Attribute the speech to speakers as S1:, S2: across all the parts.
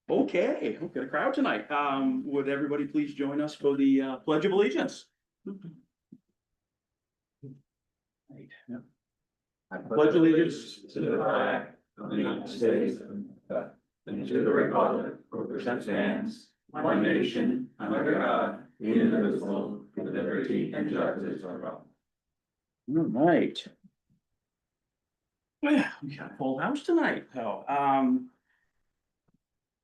S1: Okay, we've got a crowd tonight. Would everybody please join us for the Pledge of Allegiance? Right, yeah. I pledge allegiance to the flag of the United States and to the republic for which it stands, one nation, under God, indivisible, with liberty and justice for all. All right. Yeah, we got a full house tonight, so,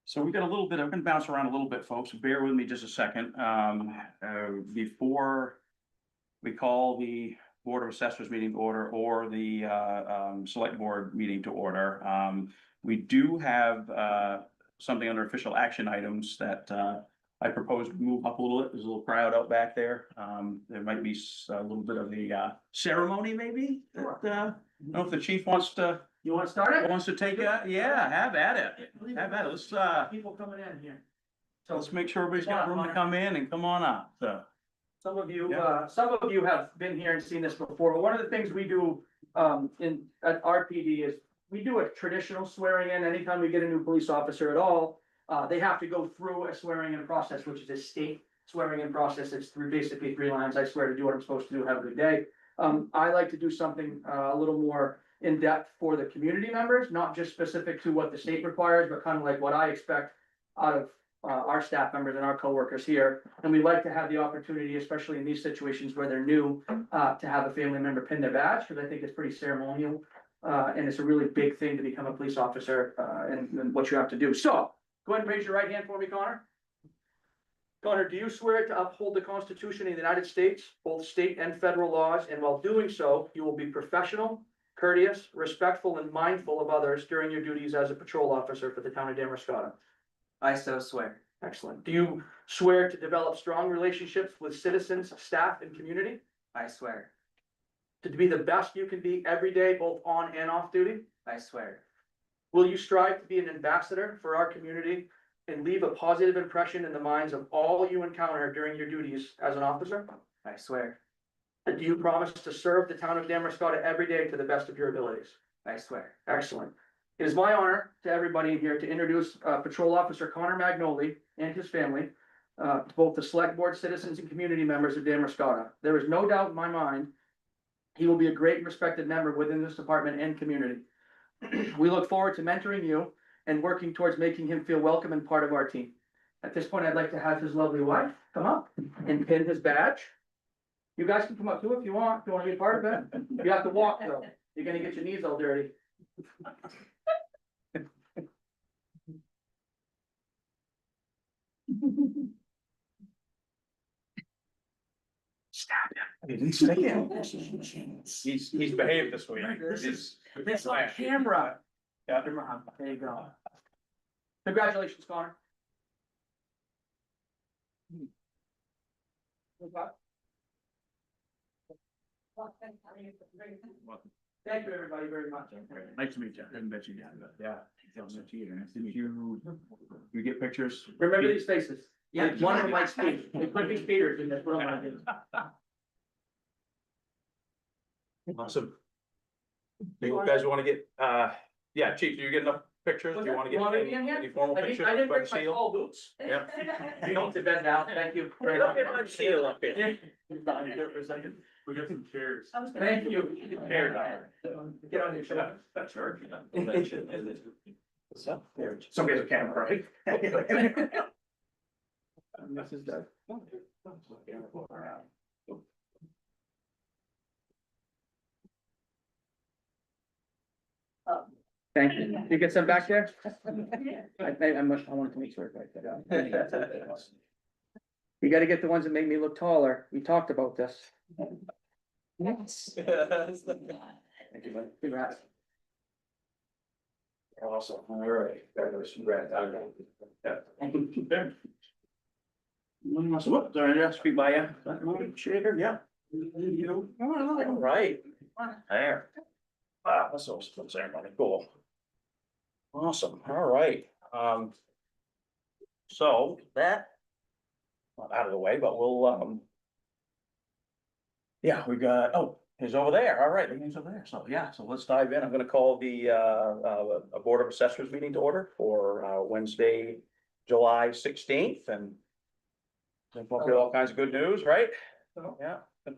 S1: so we got a little bit, I'm gonna bounce around a little bit, folks, bear with me just a second, before we call the Board of Assessors meeting to order or the, Select Board meeting to order, we do have, something under official action items that, I propose we move up a little bit. There's a little crowd out back there. There might be a little bit of the, ceremony maybe, that, I don't know if the chief wants to.
S2: You wanna start it?
S1: Wants to take a, yeah, have at it. Have at it. Let's,
S2: People coming in here.
S1: so let's make sure everybody's got room to come in and come on up, so.
S2: Some of you,
S1: Yeah.
S2: some of you have been here and seen this before, but one of the things we do, at RPD is we do a traditional swearing in. Anytime we get a new police officer at all, they have to go through a swearing in process, which is a state swearing in process. It's through basically 3 lines. I swear to do what I'm supposed to do. Have a good day. I like to do something, a little more in depth for the community members, not just specific to what the state requires, but kind of like what I expect out of our staff members and our coworkers here. And we like to have the opportunity, especially in these situations where they're new, to have a family member pin their badge, because I think it's pretty ceremonial. And it's a really big thing to become a police officer, and what you have to do. So, go ahead and raise your right hand for me, Connor. Connor, do you swear to uphold the Constitution of the United States, both state and federal laws, and while doing so, you will be professional, courteous, respectful, and mindful of others during your duties as a patrol officer for the town of Damascotta?
S3: I so swear.
S2: Excellent. Do you swear to develop strong relationships with citizens, staff, and community?
S3: I swear.
S2: To be the best you can be every day, both on and off duty?
S3: I swear.
S2: Will you strive to be an ambassador for our community and leave a positive impression in the minds of all you encounter during your duties as an officer?
S3: I swear.
S2: And do you promise to serve the town of Damascotta every day to the best of your abilities?
S3: I swear.
S2: Excellent. It is my honor to everybody in here to introduce Patrol Officer Connor Magnoli and his family to both the Select Board, citizens, and community members of Damascotta. There is no doubt in my mind he will be a great and respected member within this department and community. We look forward to mentoring you and working towards making him feel welcome and part of our team. At this point, I'd like to have his lovely wife come up and pin his badge. You guys can come up too if you want to be a part of it. You have to walk though. You're gonna get your knees all dirty. Stop him.
S1: He didn't stick in. He's behaved this week.
S2: This on camera.
S1: Yeah.
S2: There you go. Congratulations, Connor. Thank you, everybody, very much.
S1: Nice to meet you. I didn't bet you did, but yeah. Did you get pictures?
S2: Remember these faces.
S3: Yeah.
S2: One of them might speak. It could be speeders, and that's what I'm gonna do.
S1: Awesome. You guys wanna get, yeah, chief, do you get enough pictures? Do you wanna
S2: You want me to
S1: get
S2: be in here?
S1: any formal
S2: I didn't
S1: pictures?
S2: I didn't
S1: by
S2: bring
S1: the
S2: my
S1: seal?
S2: tall boots.
S1: Yeah.
S2: You don't have to bend down. Thank you. Very much.
S1: Seal up here.
S2: Yeah. Down here for a second.
S1: We got some chairs.
S2: Thank you.
S1: Here,
S2: Get on your shoulder.
S1: That's her. Somebody has a camera, right?
S2: This is Doug. Thank you. You get some back there? I wanted to make sure. You gotta get the ones that make me look taller. We talked about this.
S3: Yes.
S2: Thank you, buddy. Congrats.
S1: Awesome, all right. Congrats. Yeah. Whoop, sorry, just speak by you. Shaker, yeah. All right. There. Wow, that's awesome ceremony, cool. Awesome, all right, so that. Not out of the way, but we'll, yeah, we got, oh, he's over there, all right, he's over there, so yeah, so let's dive in. I'm gonna call the, Board of Assessors meeting to order for, Wednesday, July 16th and. Hopefully all kinds of good news, right? Yeah. How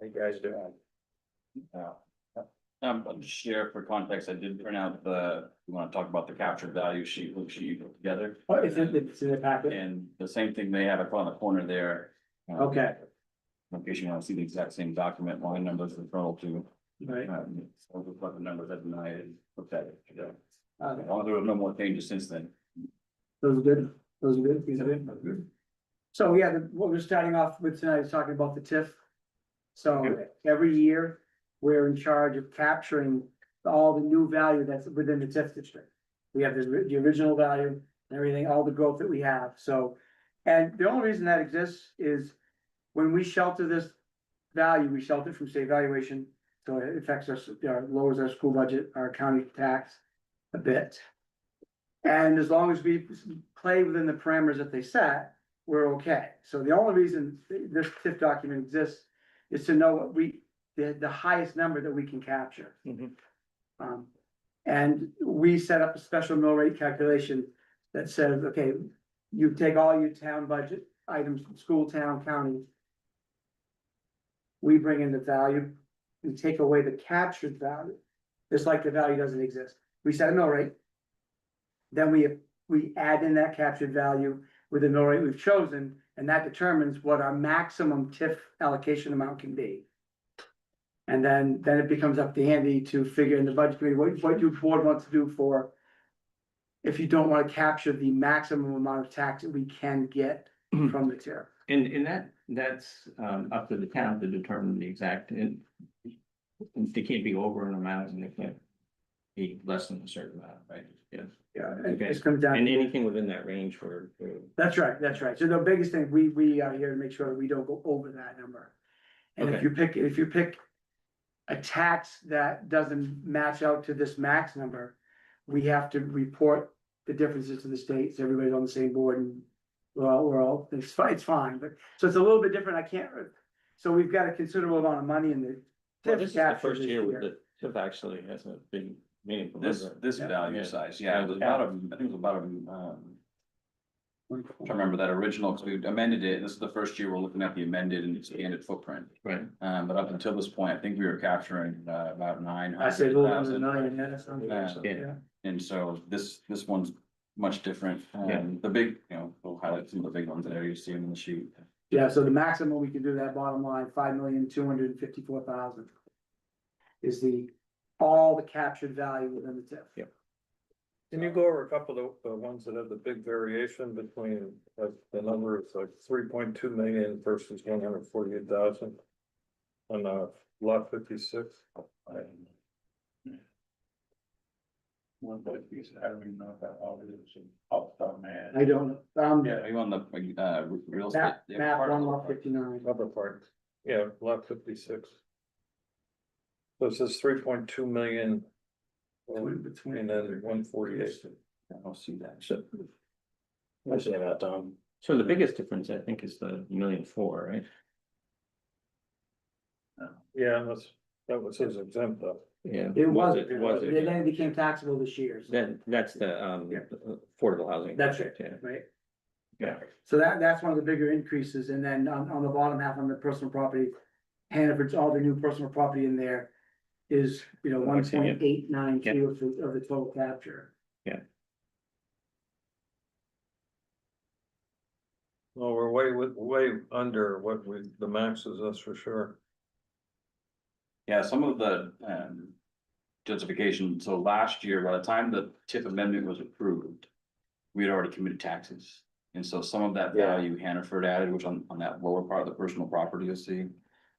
S1: you guys doing?
S4: Just share for context, I did print out you wanna talk about the captured value sheet, worksheet you put together.
S2: Oh, it's in the packet,
S4: And the same thing they have up on the corner there.
S2: okay,
S4: In case you wanna see the exact same document, line numbers in front of you.
S2: right,
S4: So we'll put the numbers that I had looked at it.
S2: okay.
S4: There were no more changes since then.
S2: Those are good, those are good, these are good. So, yeah, what we're starting off with tonight is talking about the TIF. So every year, we're in charge of capturing all the new value that's within the TIF district. We have the original value and everything, all the growth that we have, so. And the only reason that exists is when we shelter this value, we shelter it from state valuation. So it affects us, lowers our school budget, our county tax a bit. And as long as we play within the parameters that they set, we're okay. So the only reason this TIF document exists is to know what the highest number that we can capture. And we set up a special mill rate calculation that says, okay, you take all your town budget items, school, town, county. We bring in the value, we take away the captured value, just like the value doesn't exist. We set a mill rate. Then we add in that captured value with the mill rate we've chosen, and that determines what our maximum TIF allocation amount can be. And then it becomes up to Andy to figure in the budget committee, what your board wants to do for. If you don't wanna capture the maximum amount of tax that we can get from the TIF.
S5: And that's up to the town to determine the exact, and they can't be over an amount and they can't be less than a certain amount, right? Yes.
S2: Yeah,
S5: Okay.
S2: it comes down.
S5: And
S2: to-
S5: anything within that range for.
S2: That's right, that's right. So the biggest thing, we are here to make sure that we don't go over that number. And if
S5: Okay.
S2: you pick a tax that doesn't match out to this max number, we have to report the differences to the state, so everybody's on the same board and we're all, it's fine, but, so it's a little bit different, so we've got a considerable amount of money in the.
S5: Well,
S2: TIF
S5: this is the
S2: capture
S5: first
S2: this
S5: year with the TIF actually has a big meaningful.
S4: This
S5: number.
S4: this
S2: Yeah.
S4: value
S5: Yeah.
S4: size, yeah, it was about I think it was about I remember that original, because we amended it, and this is the first year we're looking at the amended and expanded footprint.
S5: Right.
S4: But up until this point, I think we were capturing about
S2: I said a little under
S4: 900,000.
S2: 9, yeah, that's something.
S5: Yeah.
S4: And so this one's much different.
S5: Yeah.
S4: The big, we'll highlight some of the big ones there, you see them in the sheet.
S2: Yeah, so the maximum we can do that bottom line, 5,254,000. Is all the captured value within the TIF.
S5: Yep.
S6: Can you go over a couple of the ones that have the big variation between, like, the number is like 3.2 million versus 148,000? On lot 56?
S1: One big piece, I don't even know if that all is off the top of my head.
S2: I don't,
S4: Yeah, are you on the real estate?
S2: map,
S4: yeah,
S2: map
S4: part of
S2: 1
S4: the-
S2: lot 59.
S6: Upper part, yeah, lot 56. So it says 3.2 million. And then 148.
S4: I don't see that.
S5: So,
S6: I say that, Tom.
S5: so the biggest difference, I think, is the 1,000,004, right?
S6: Yeah, that was his exempt though.
S5: Yeah.
S2: It was,
S5: Was
S2: then
S5: it?
S2: it became taxable this year, so
S5: That's the
S2: Yeah.
S5: affordable housing.
S2: that's it,
S5: Yeah.
S2: right?
S5: Yeah.
S2: So that's one of the bigger increases, and then on the bottom half on the personal property. Hannaford's, all the new personal property in there is,
S5: I
S2: one
S5: see, yeah.
S2: point 892 of the total capture.
S6: Well, we're way under what the max is, that's for sure.
S4: Yeah, some of the justification, so last year, by the time the TIF amendment was approved. We had already committed taxes, and so some of that
S6: Yeah.
S4: value Hannaford added, which on that lower part of the personal property, you'll see.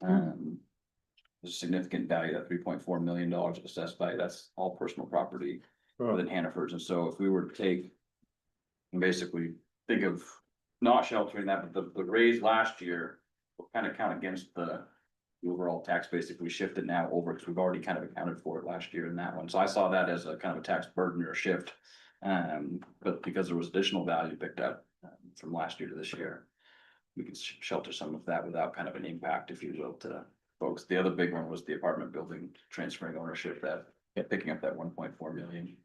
S4: There's a significant value, that $3.4 million assessed value, that's all personal property within Hannaford's, and so if we were to take. And basically think of not sheltering that, but the raise last year will kind of count against the overall tax base if we shift it now over, because we've already kind of accounted for it last year in that one. So I saw that as a kind of a tax burden or a shift. But because there was additional value picked up from last year to this year, we could shelter some of that without kind of an impact, if you will, to folks. The other big one was the apartment building transferring ownership, that picking up that 1.4 million.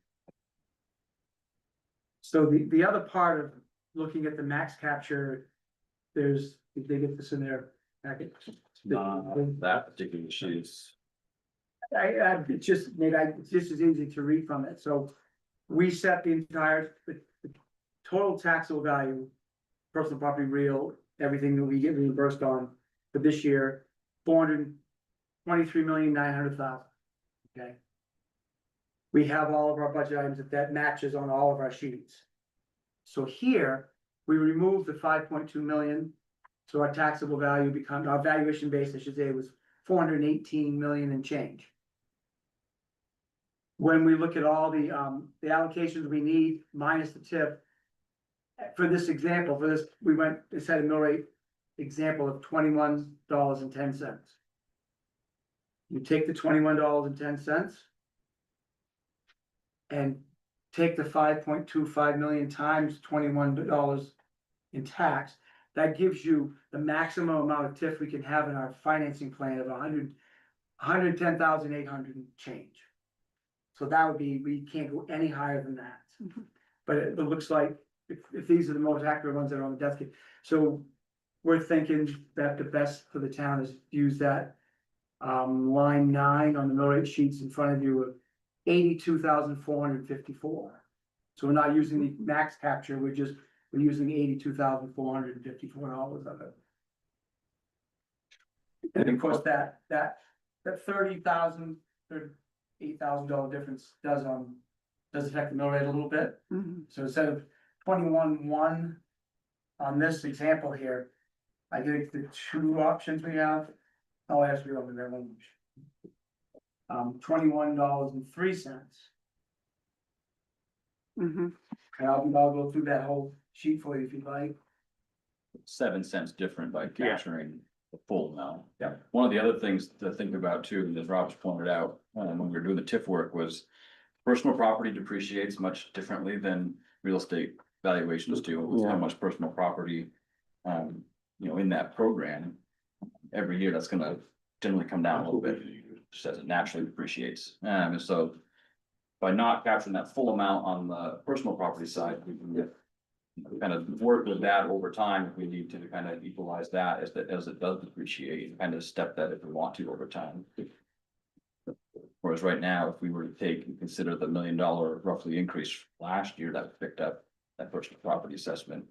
S7: So the other part of looking at the max capture, there's, did they get this in their packet?
S4: That particular sheet is,
S7: It's just, it's just as easy to read from it, so we set the total taxable value, personal property, real, everything that we get reimbursed on for this year, $423,900,000, okay? We have all of our budget items that matches on all of our sheets. So here, we remove the 5.2 million, so our taxable value becomes, our valuation base, I should say, was 418 million and change. When we look at all the allocations we need minus the tip, for this example, we went, it said a mill rate example of $21.10. You take the $21.10 and take the 5.25 million times $21 in tax, that gives you the maximum amount of TIF we can have in our financing plan of 110,800 and change. So that would be, we can't go any higher than that. But it looks like if these are the most accurate ones that are on the desk, so we're thinking that the best for the town is use that line 9 on the mill rate sheets in front of you of 82,454. So we're not using the max capture, we're using $82,454 of it. And of course, that $30,000, $38,000 difference does affect the mill rate a little bit. So instead of 21.1 on this example here, I think the two options we have, I'll ask you over there one. $21.03. And I'll go through that whole sheet for you if you'd like.
S4: 7 cents different by capturing the full amount.
S7: Yeah.
S4: One of the other things to think about too, and as Rob's pointed out, when we were doing the TIF work, was personal property depreciates much differently than real estate valuations do. With how much personal property, in that program, every year that's gonna generally come down a little bit, just as it naturally depreciates. And so by not capturing that full amount on the personal property side, we can get kind of work with that over time if we need to kind of equalize that as it does depreciate, and kind of step that if we want to over time. Whereas right now, if we were to take and consider the $1 million roughly increase last year that picked up that personal property assessment,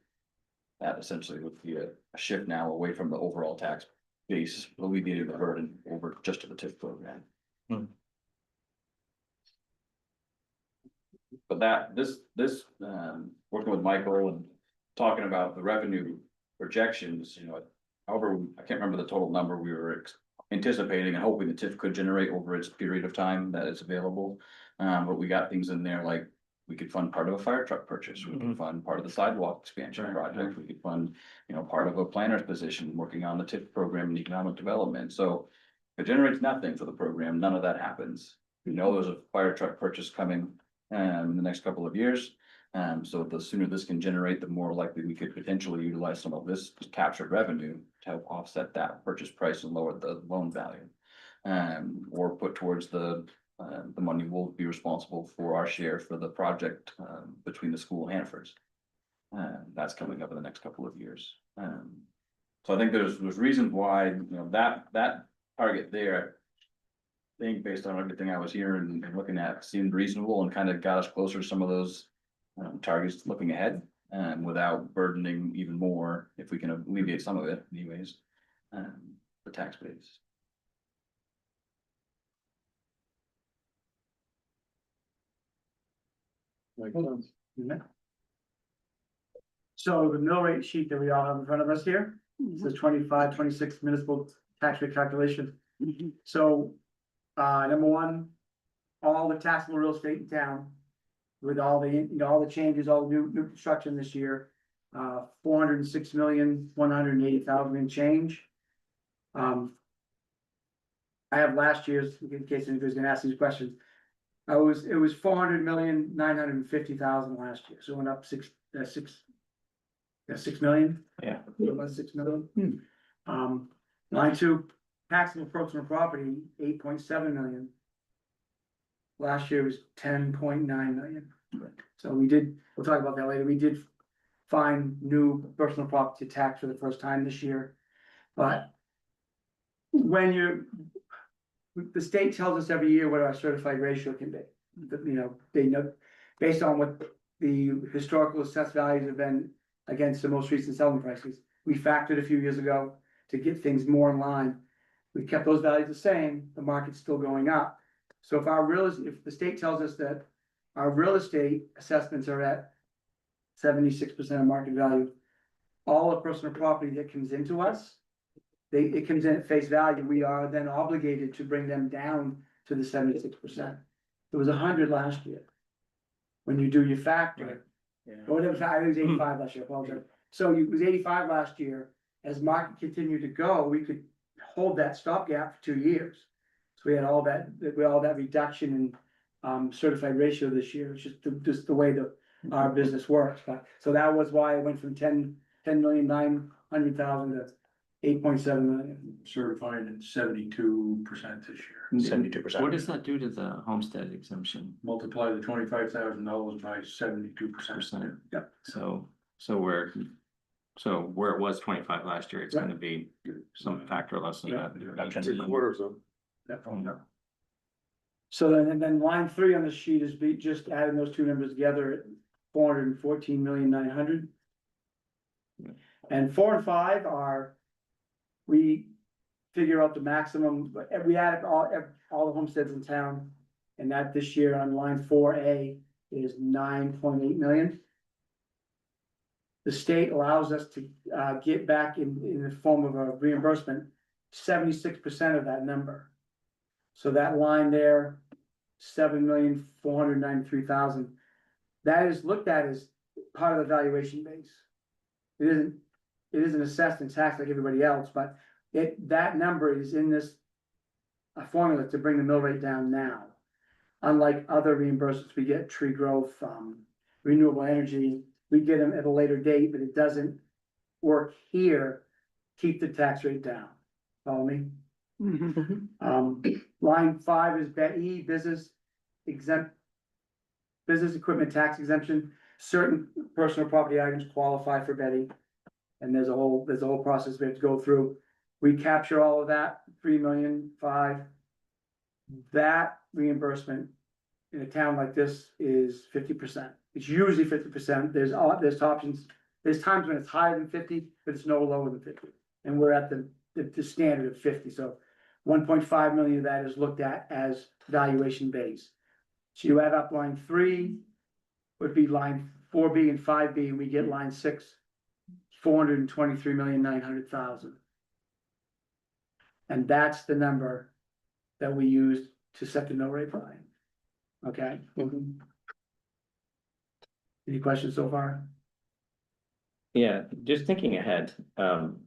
S4: that essentially would be a shift now away from the overall tax base, alleviating the burden over just to the TIF program. But working with Michael and talking about the revenue projections, however, I can't remember the total number we were anticipating and hoping the TIF could generate over its period of time that is available. But we got things in there like we could fund part of a fire truck purchase, we could fund part of the sidewalk expansion project, we could fund, part of a planner's position working on the TIF program and economic development. So if it generates nothing for the program, none of that happens. We know there's a fire truck purchase coming in the next couple of years. So the sooner this can generate, the more likely we could potentially utilize some of this captured revenue to help offset that purchase price and lower the loan value. Or put towards the money will be responsible for our share for the project between the school and Hannaford's. That's coming up in the next couple of years. So I think there's reasons why, that target there, I think based on everything I was hearing and looking at, seemed reasonable and kind of got us closer to some of those targets looking ahead, without burdening even more, if we can alleviate some of it anyways, the tax base.
S7: So the mill rate sheet that we all have in front of us here, is the 25, 26 municipal tax rate calculation. So, number one, all the taxable real estate in town, with all the, all the changes, all the new construction this year, 406,180,000 and change. I have last year's, in case anybody's gonna ask these questions. It was 400,950,000 last year, so it went up 6 million.
S5: Yeah.
S7: About 6 million. Line 2, taxable personal property, 8.7 million. Last year was 10.9 million. So we did, we'll talk about that later, we did find new personal property tax for the first time this year. But when the state tells us every year what our certified ratio can be. You know, they know, based on what the historical assessed values have been against the most recent selling prices. We factored a few years ago to get things more in line. We kept those values the same, the market's still going up. So if the state tells us that our real estate assessments are at 76% of market value, all the personal property that comes into us, it comes in at face value, we are then obligated to bring them down to the 76%. It was 100 last year. When you do your factor, or whatever, I think it was 85 last year, I apologize. So it was 85 last year, as market continued to go, we could hold that stopgap for 2 years. So we had all that reduction in certified ratio this year, it's just the way our business works, but, so that was why it went from 10,900,000 to 8.7 million.
S8: Certified at 72% this year.
S1: 72%.
S5: What does that do to the homestead exemption?
S8: Multiply the $25,000 by 72%.
S5: Percent?
S7: Yep.
S5: So where it was 25 last year, it's gonna be some factor less than that.
S1: Reduction.
S6: 3/4 of
S8: Yeah.
S7: So then line 3 on the sheet is just adding those two numbers together at 414,900,000.
S5: Yeah.
S7: And 4 and 5 are, we figure out the maximum, we add all the homesteads in town. And that this year on line 4A is 9.8 million. The state allows us to get back in the form of a reimbursement, 76% of that number. So that line there, 7,493,000, that is looked at as part of the valuation base. It isn't assessed and taxed like everybody else, but that number is in this formula to bring the mill rate down now. Unlike other reimbursements, we get tree growth, renewable energy, we get them at a later date, but it doesn't work here, keep the tax rate down. Follow me? Line 5 is BEE, business equipment tax exemption. Certain personal property items qualify for BEE. And there's a whole process we have to go through. We capture all of that, 3,000,005. That reimbursement in a town like this is 50%. It's usually 50%. There's options. There's times when it's higher than 50, but it's no lower than 50. And we're at the standard of 50. So 1.5 million of that is looked at as valuation base. So you add up line 3 would be line 4B and 5B, and we get line 6, 423,900,000. And that's the number that we used to set the mill rate by. Okay? Any questions so far?
S5: Yeah, just thinking ahead,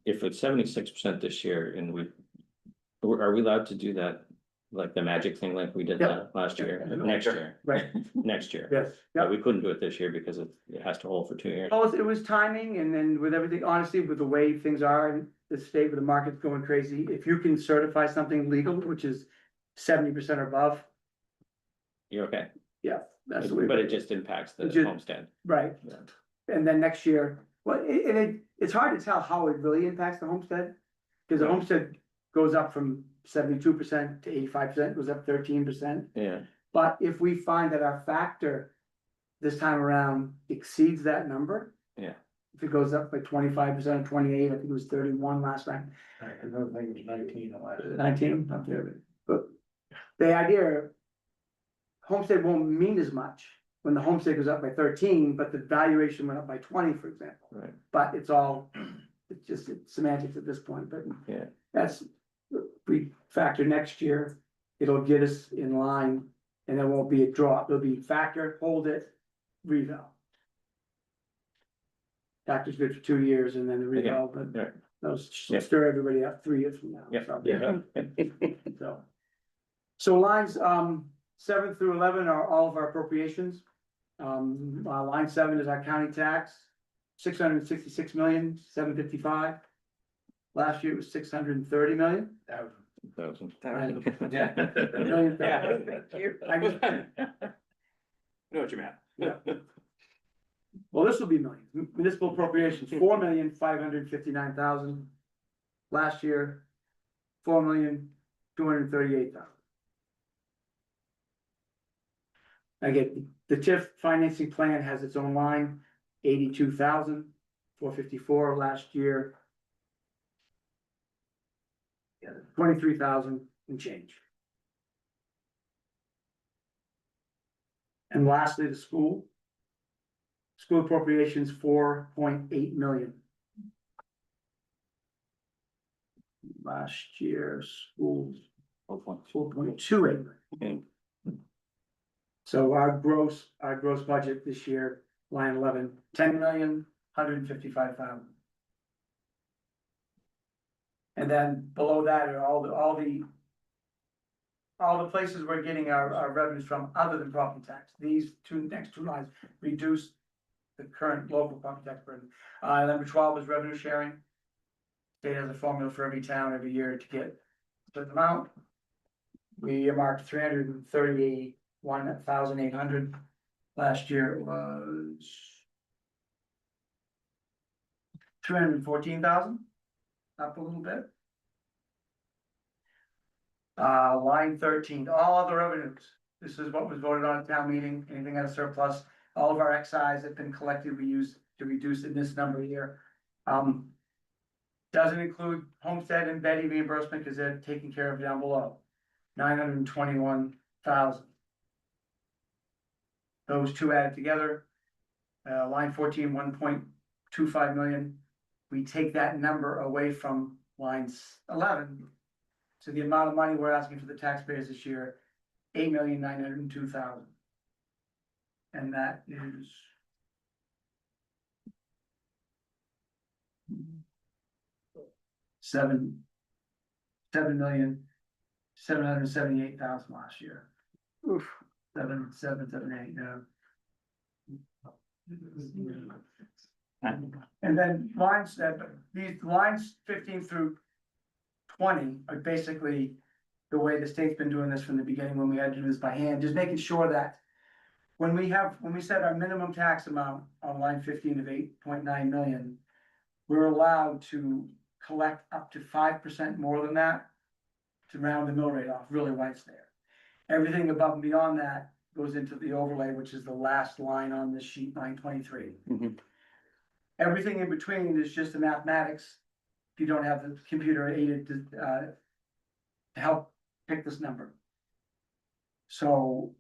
S5: if it's 76% this year and are we allowed to do that? Like the magic thing like we did that last year, next year,
S7: Right,
S5: next year?
S7: yes.
S5: But we couldn't do it this year because it has to hold for 2 years.
S7: Oh, it was timing, and then with everything, honestly, with the way things are in the state, with the market's going crazy, if you can certify something legal, which is 70% or above,
S5: You're okay,
S7: yeah, that's the way.
S5: but it just impacts the
S7: It just-
S5: homestead.
S7: Right, and then next year, well, it's hard to tell how it really impacts the homestead. Cause the homestead goes up from 72% to 85%, goes up 13%.
S5: Yeah,
S7: But if we find that our factor this time around exceeds that number.
S5: Yeah.
S7: If it goes up by 25% or 28, I think it was 31 last time.
S8: Another thing was 19 the last.
S7: 19, not there, but the idea, homestead won't mean as much when the homestead goes up by 13, but the valuation went up by 20, for example.
S5: right,
S7: But it's just semantics at this point, but
S5: yeah,
S7: that's, we factor next year, it'll get us in line and there won't be a drop. There'll be factor, hold it, reval. Factor's good for 2 years and then the reval, but
S5: yeah.
S7: that'll
S5: Yeah.
S7: stir everybody up 3 years from now.
S5: Yeah.
S7: So-
S6: Yeah.
S7: So lines 7 through 11 are all of our appropriations. Line 7 is our county tax, 666,755,000. Last year it was 630 million.
S5: 1,000.
S7: Million.
S1: Yeah.
S7: I just-
S1: Know what you meant.
S7: Yeah. this will be millions. Municipal appropriations, 4,559,000. Last year, 4,238,000. Again, the TIF financing plan has its own line, 82,454 last year. Yeah, 23,000 and change. And lastly, the school. School appropriations, 4.8 million. Last year, schools, 4.28 million. So our gross budget this year, line 11, 10,155,000. And then below that are all the places we're getting our revenues from other than property tax. These next two lines reduce the current local property tax burden. Number 12 is revenue sharing. State has a formula for every town every year to get a certain amount. We marked 331,800. Last year it was 214,000, up a little bit. Line 13, all other revenues. This is what was voted on at town meeting. Anything at a surplus, all of our excise that been collected, we use to reduce in this number here. Doesn't include homestead and Betty reimbursement because they're taken care of down below. 921,000. Those two added together, line 14, 1.25 million. We take that number away from lines 11. So the amount of money we're asking for the taxpayers this year, 8,902,000. And that is seven million, 778,000 last year. Oof. 778, yeah. And then these lines 15 through 20 are basically the way the state's been doing this from the beginning when we had to do this by hand, just making sure that when we set our minimum tax amount on line 15 of 8.9 million, we're allowed to collect up to 5% more than that to round the mill rate off, really why it's there. Everything above and beyond that goes into the overlay, which is the last line on this sheet, line 23. Everything in between is just the mathematics. If you don't have the computer aided to help pick this number. So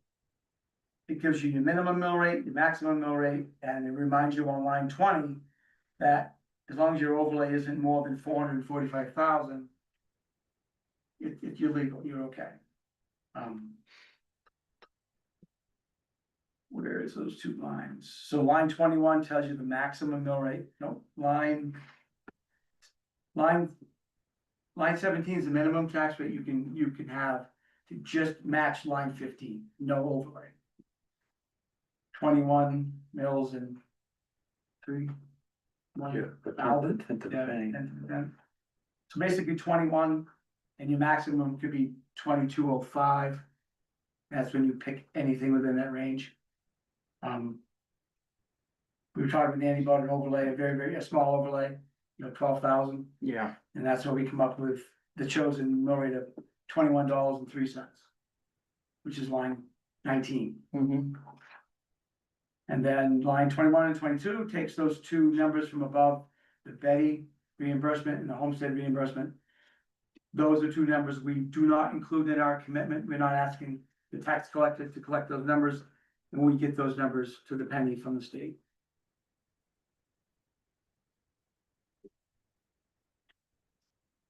S7: it gives you your minimum mill rate, your maximum mill rate, and it reminds you on line 20 that as long as your overlay isn't more than 445,000, you're legal, you're okay. Where is those two lines? So line 21 tells you the maximum mill rate. No, line 17 is the minimum tax rate you can have to just match line 15, no overlay. 21 mills and 3. So basically 21, and your maximum could be 2205. That's when you pick anything within that range. We were talking with Andy about an overlay, a very small overlay, 12,000.
S1: Yeah.
S7: And that's where we come up with the chosen mill rate of $21.03, which is line 19. And then line 21 and 22 takes those two numbers from above, the Betty reimbursement and the homestead reimbursement. Those are two numbers we do not include in our commitment. We're not asking the tax collector to collect those numbers, and we get those numbers to the penny from the state.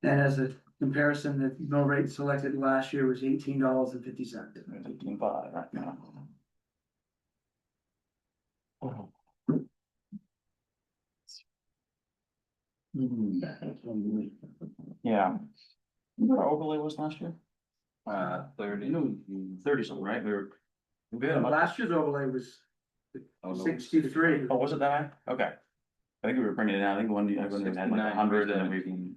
S7: And as a comparison, the mill rate selected last year was $18.50.
S1: 18.5 right now. Yeah. What our overlay was last year?
S4: 30.
S1: 30 something, right? We were.
S7: Last year's overlay was 63.
S1: Oh, was it that high? Okay. I think we were bringing it down. I think one had like 100 and then we can.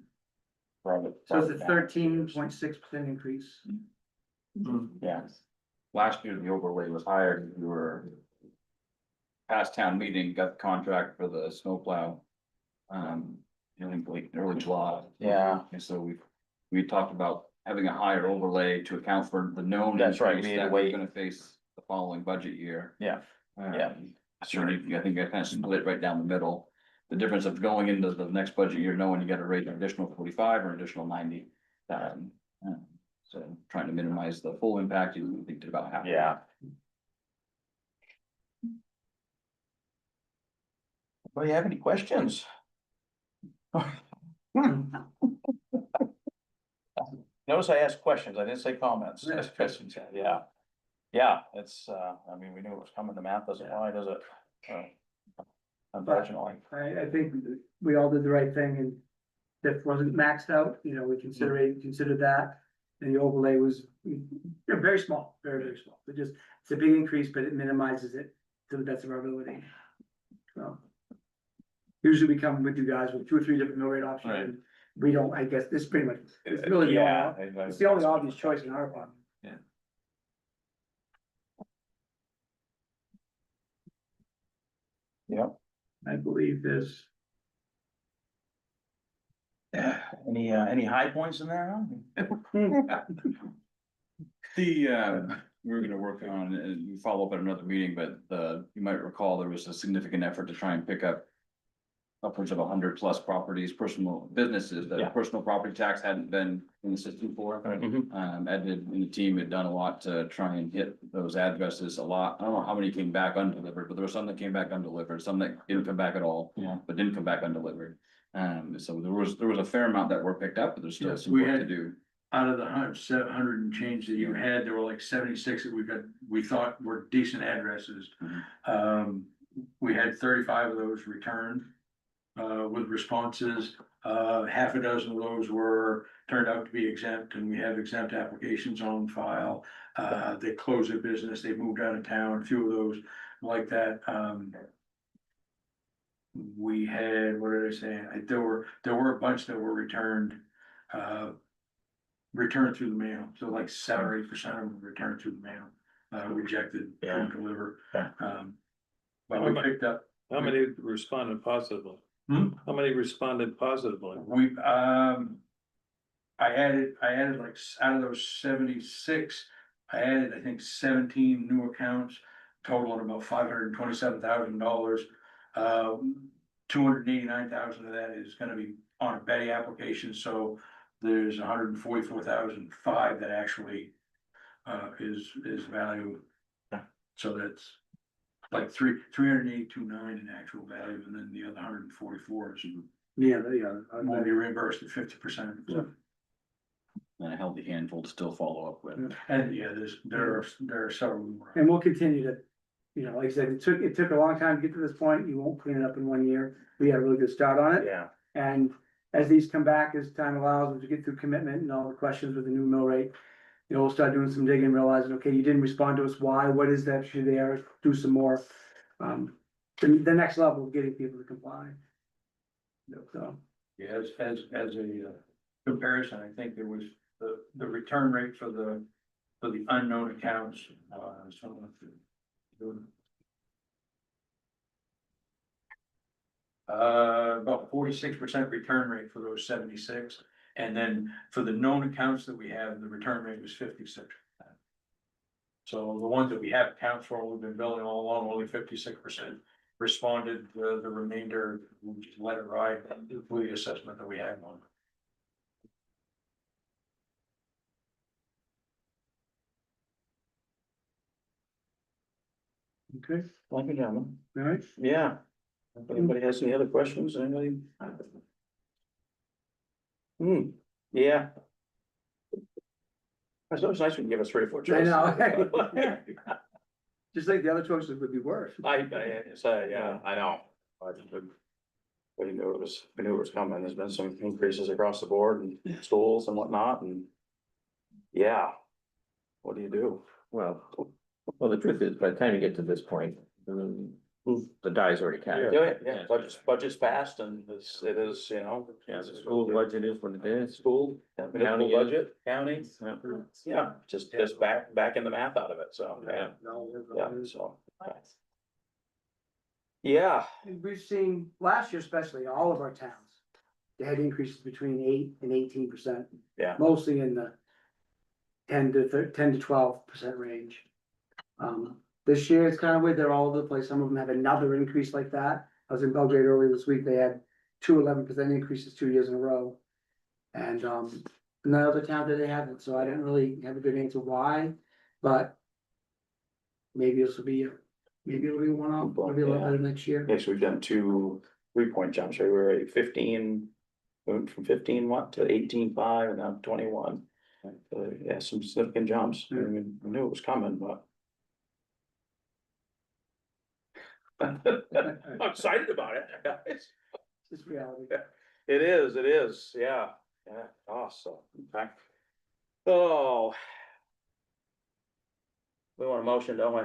S7: So it's a 13.6% increase.
S1: Yeah.
S4: Last year, the overlay was higher, because we were past town meeting, got the contract for the snowplow. I think like early July.
S9: Yeah.
S4: And so we talked about having a higher overlay to account for the known.
S9: That's right, we
S4: increase
S9: need to
S4: that we're
S9: wait.
S4: Gonna face the following budget year.
S9: Yeah. Yeah.
S4: So I think I kind of split it right down the middle. The difference of going into the next budget year, knowing you gotta raise an additional 45 or an additional 90. So trying to minimize the full impact, you think about half.
S9: Yeah. Well, you have any questions? Notice I asked questions, I didn't say comments.
S8: Yeah.
S9: Asked questions, yeah. Yeah, it's, I mean, we knew it was coming, the math doesn't lie, does it? Unfortunately.
S7: I think we all did the right thing and that wasn't maxed out, you know, we considered that. And the overlay was, very small, very small, but just, it's a big increase, but it minimizes it to the best of our ability. So. Usually we come with you guys with 2 or 3 different mill rate options.
S9: Right.
S7: And we don't, I guess, this pretty much, it's really the
S9: Yeah.
S7: only, it's the only obvious choice in our department.
S9: Yep.
S7: I believe there's.
S9: Any high points in there?
S4: We were gonna work on, and you follow up at another meeting, but you might recall there was a significant effort to try and pick up. Upwards of 100+ properties, personal businesses,
S9: Yeah.
S4: that personal property tax hadn't been in the system for.
S9: Mhm.
S4: Ed and the team had done a lot to try and hit those addresses a lot. I don't know how many came back undelivered, but there were some that came back undelivered, some that didn't come back at all.
S9: Yeah.
S4: But didn't come back undelivered. So there was a fair amount that were picked up, but there's still
S8: Yes,
S4: some
S8: we
S4: work to
S8: had-
S4: do.
S8: Out of the 700 and change that you had, there were like 76 that we thought were decent addresses. We had 35 of those returned. With responses, half a dozen of those turned out to be exempt, and we have exempt applications on file. They closed their business, they moved out of town, a few of those like that. We had, what did I say? There were a bunch that were returned. Returned through the mail, so like 7 or 8% of them were returned through the mail, rejected,
S9: Yeah.
S8: couldn't deliver.
S9: Yeah.
S8: But we picked up.
S6: How many responded positively? How many responded positively?
S8: We, I added like, out of those 76, I added, I think, 17 new accounts, totaling about $527,000. 289,000 of that is gonna be on a Betty application, so there's 144,005 that actually, is value. So that's like 382.9 in actual value, and then the other 144 is won't be reimbursed at 50%.
S4: And a healthy handful to still follow up with.
S8: And yeah, there are several more.
S7: And we'll continue to, you know, like I said, it took a long time to get to this point, you won't clean it up in 1 year, we had a really good start on it.
S9: Yeah.
S7: And as these come back, as time allows, as we get through commitment and all the questions with the new mill rate. You know, we'll start doing some digging, realizing, okay, you didn't respond to us, why, what is that issue there, do some more. The next level of getting people to comply. So,
S8: Yeah, as a comparison, I think there was the return rate for the unknown accounts, about 46% return rate for those 76. And then for the known accounts that we have, the return rate was 56%. So the ones that we have accounts for, we've been billing all along, only 56% responded, the remainder, we just let it ride with the assessment that we had on.
S7: okay,
S9: Thank you, gentlemen.
S7: all right.
S9: Yeah. If anybody has any other questions, anybody? Yeah. It's always nice when you give us 3 or 4
S7: I
S9: choices.
S7: know. Just like the other choices would be worse.
S9: I say, yeah, I know. We knew it was coming. There's been some increases across the board and schools and whatnot and. Yeah. What do you do?
S5: Well, the truth is, by the time you get to this point, the die's already cast.
S9: Yeah, budget's passed and it is, you know.
S5: Yeah, the school budget is what it is.
S9: School, municipal
S5: County is.
S9: budget, county,
S5: Yeah.
S9: yeah, just backing the math out of it, so, yeah,
S7: No,
S9: yeah, so. Yeah,
S7: And we've seen, last year especially, all of our towns, they had increases between 8 and 18%.
S9: Yeah.
S7: Mostly in the 10 to 12% range. This year it's kind of weird, they're all over the place, some of them have another increase like that. I was in Belgrade earlier this week, they had 11% increases 2 years in a row. And, none other town that they haven't, so I don't really have a good answer why, but maybe this will be, maybe it'll be one-off, maybe a little better next year.
S9: yes, we've done 2 3-point jumps, right? We were at 15, went from 15 what to 18.5 and now 21. Yeah, some significant jumps. I mean, I knew it was coming, but. I'm excited about it, guys.
S7: It's reality.
S9: It is, yeah, awesome, in fact. Oh. We want a motion, don't we?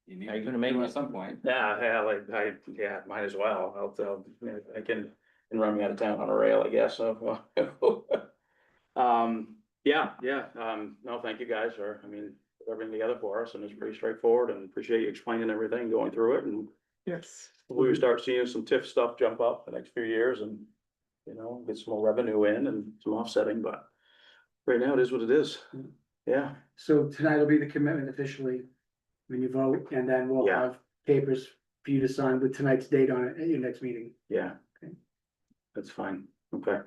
S4: You need
S5: Are you
S4: to
S5: gonna make
S4: do it
S5: it?
S4: at some point.
S9: Yeah, might as well, I can run me out of town on a rail, I guess, so. Yeah, no, thank you guys for, I mean, put everything together for us, and it's pretty straightforward, and appreciate you explaining everything, going through it, and
S7: Yes.
S9: we start seeing some TIF stuff jump up the next few years, and, you know, get some more revenue in and some offsetting, but right now it is what it is. Yeah,
S7: So tonight will be the commitment officially, when you vote, and then we'll
S9: Yeah.
S7: have papers for you to sign with tonight's date on it at your next meeting.
S9: yeah.
S7: Okay.
S9: That's fine, okay.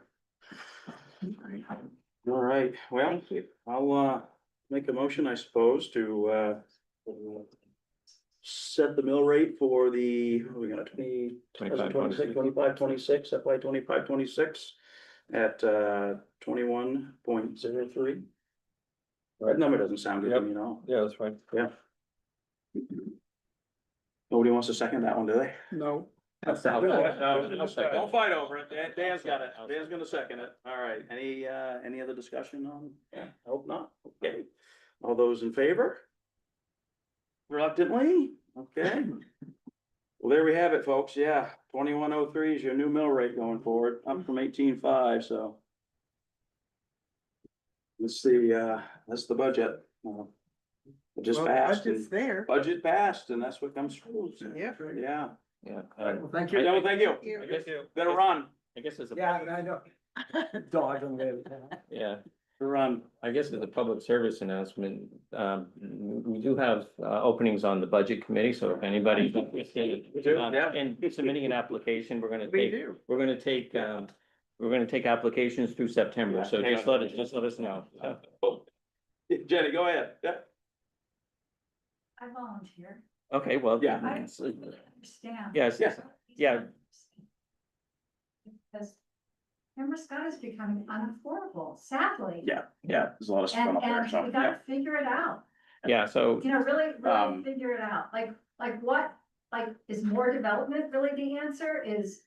S9: All right, well, I'll make a motion, I suppose, to set the mill rate for the, what are we got, 25, 26, FY 25, 26 at 21.03. That number doesn't sound good to me, you know.
S6: Yeah, that's fine.
S9: Nobody wants to second that one, do they?
S7: No.
S9: Don't fight over it. Dan's got it. Dan's gonna second it. All right. Any other discussion on? Yeah, I hope not. Okay. All those in favor? Reluctantly? Okay. Well, there we have it, folks. Yeah, 2103 is your new mill rate going forward, up from 18.5, so. That's the budget. It just passed.
S7: Budget's there.
S9: Budget passed, and that's what comes through. So,
S7: Yeah.
S9: Yeah.
S5: Yeah.
S7: Well, thank
S9: I
S7: you.
S9: know, thank you.
S5: I guess,
S9: Better run.
S5: I guess as a.
S7: Yeah, I know. Dog on the way.
S5: Yeah,
S9: Better run.
S5: I guess as a public service announcement, we do have openings on the budget committee, so if anybody's interested in submitting an application, we're gonna take, applications through September, so just let us know.
S9: Jenny, go ahead. Yeah.
S10: I volunteer.
S5: Okay, well.
S9: Yeah.
S10: I understand.
S5: Yes,
S9: Yeah.
S5: yeah.
S10: Because Amber Scott is becoming unaffordable, sadly.
S9: Yeah, there's a lot of stuff
S10: And,
S9: up there,
S10: and
S9: so,
S10: we
S9: yeah.
S10: gotta figure it out,
S5: Yeah, so,
S10: you know, really
S9: Um,
S10: figure it out, like what, is more development really the answer, is.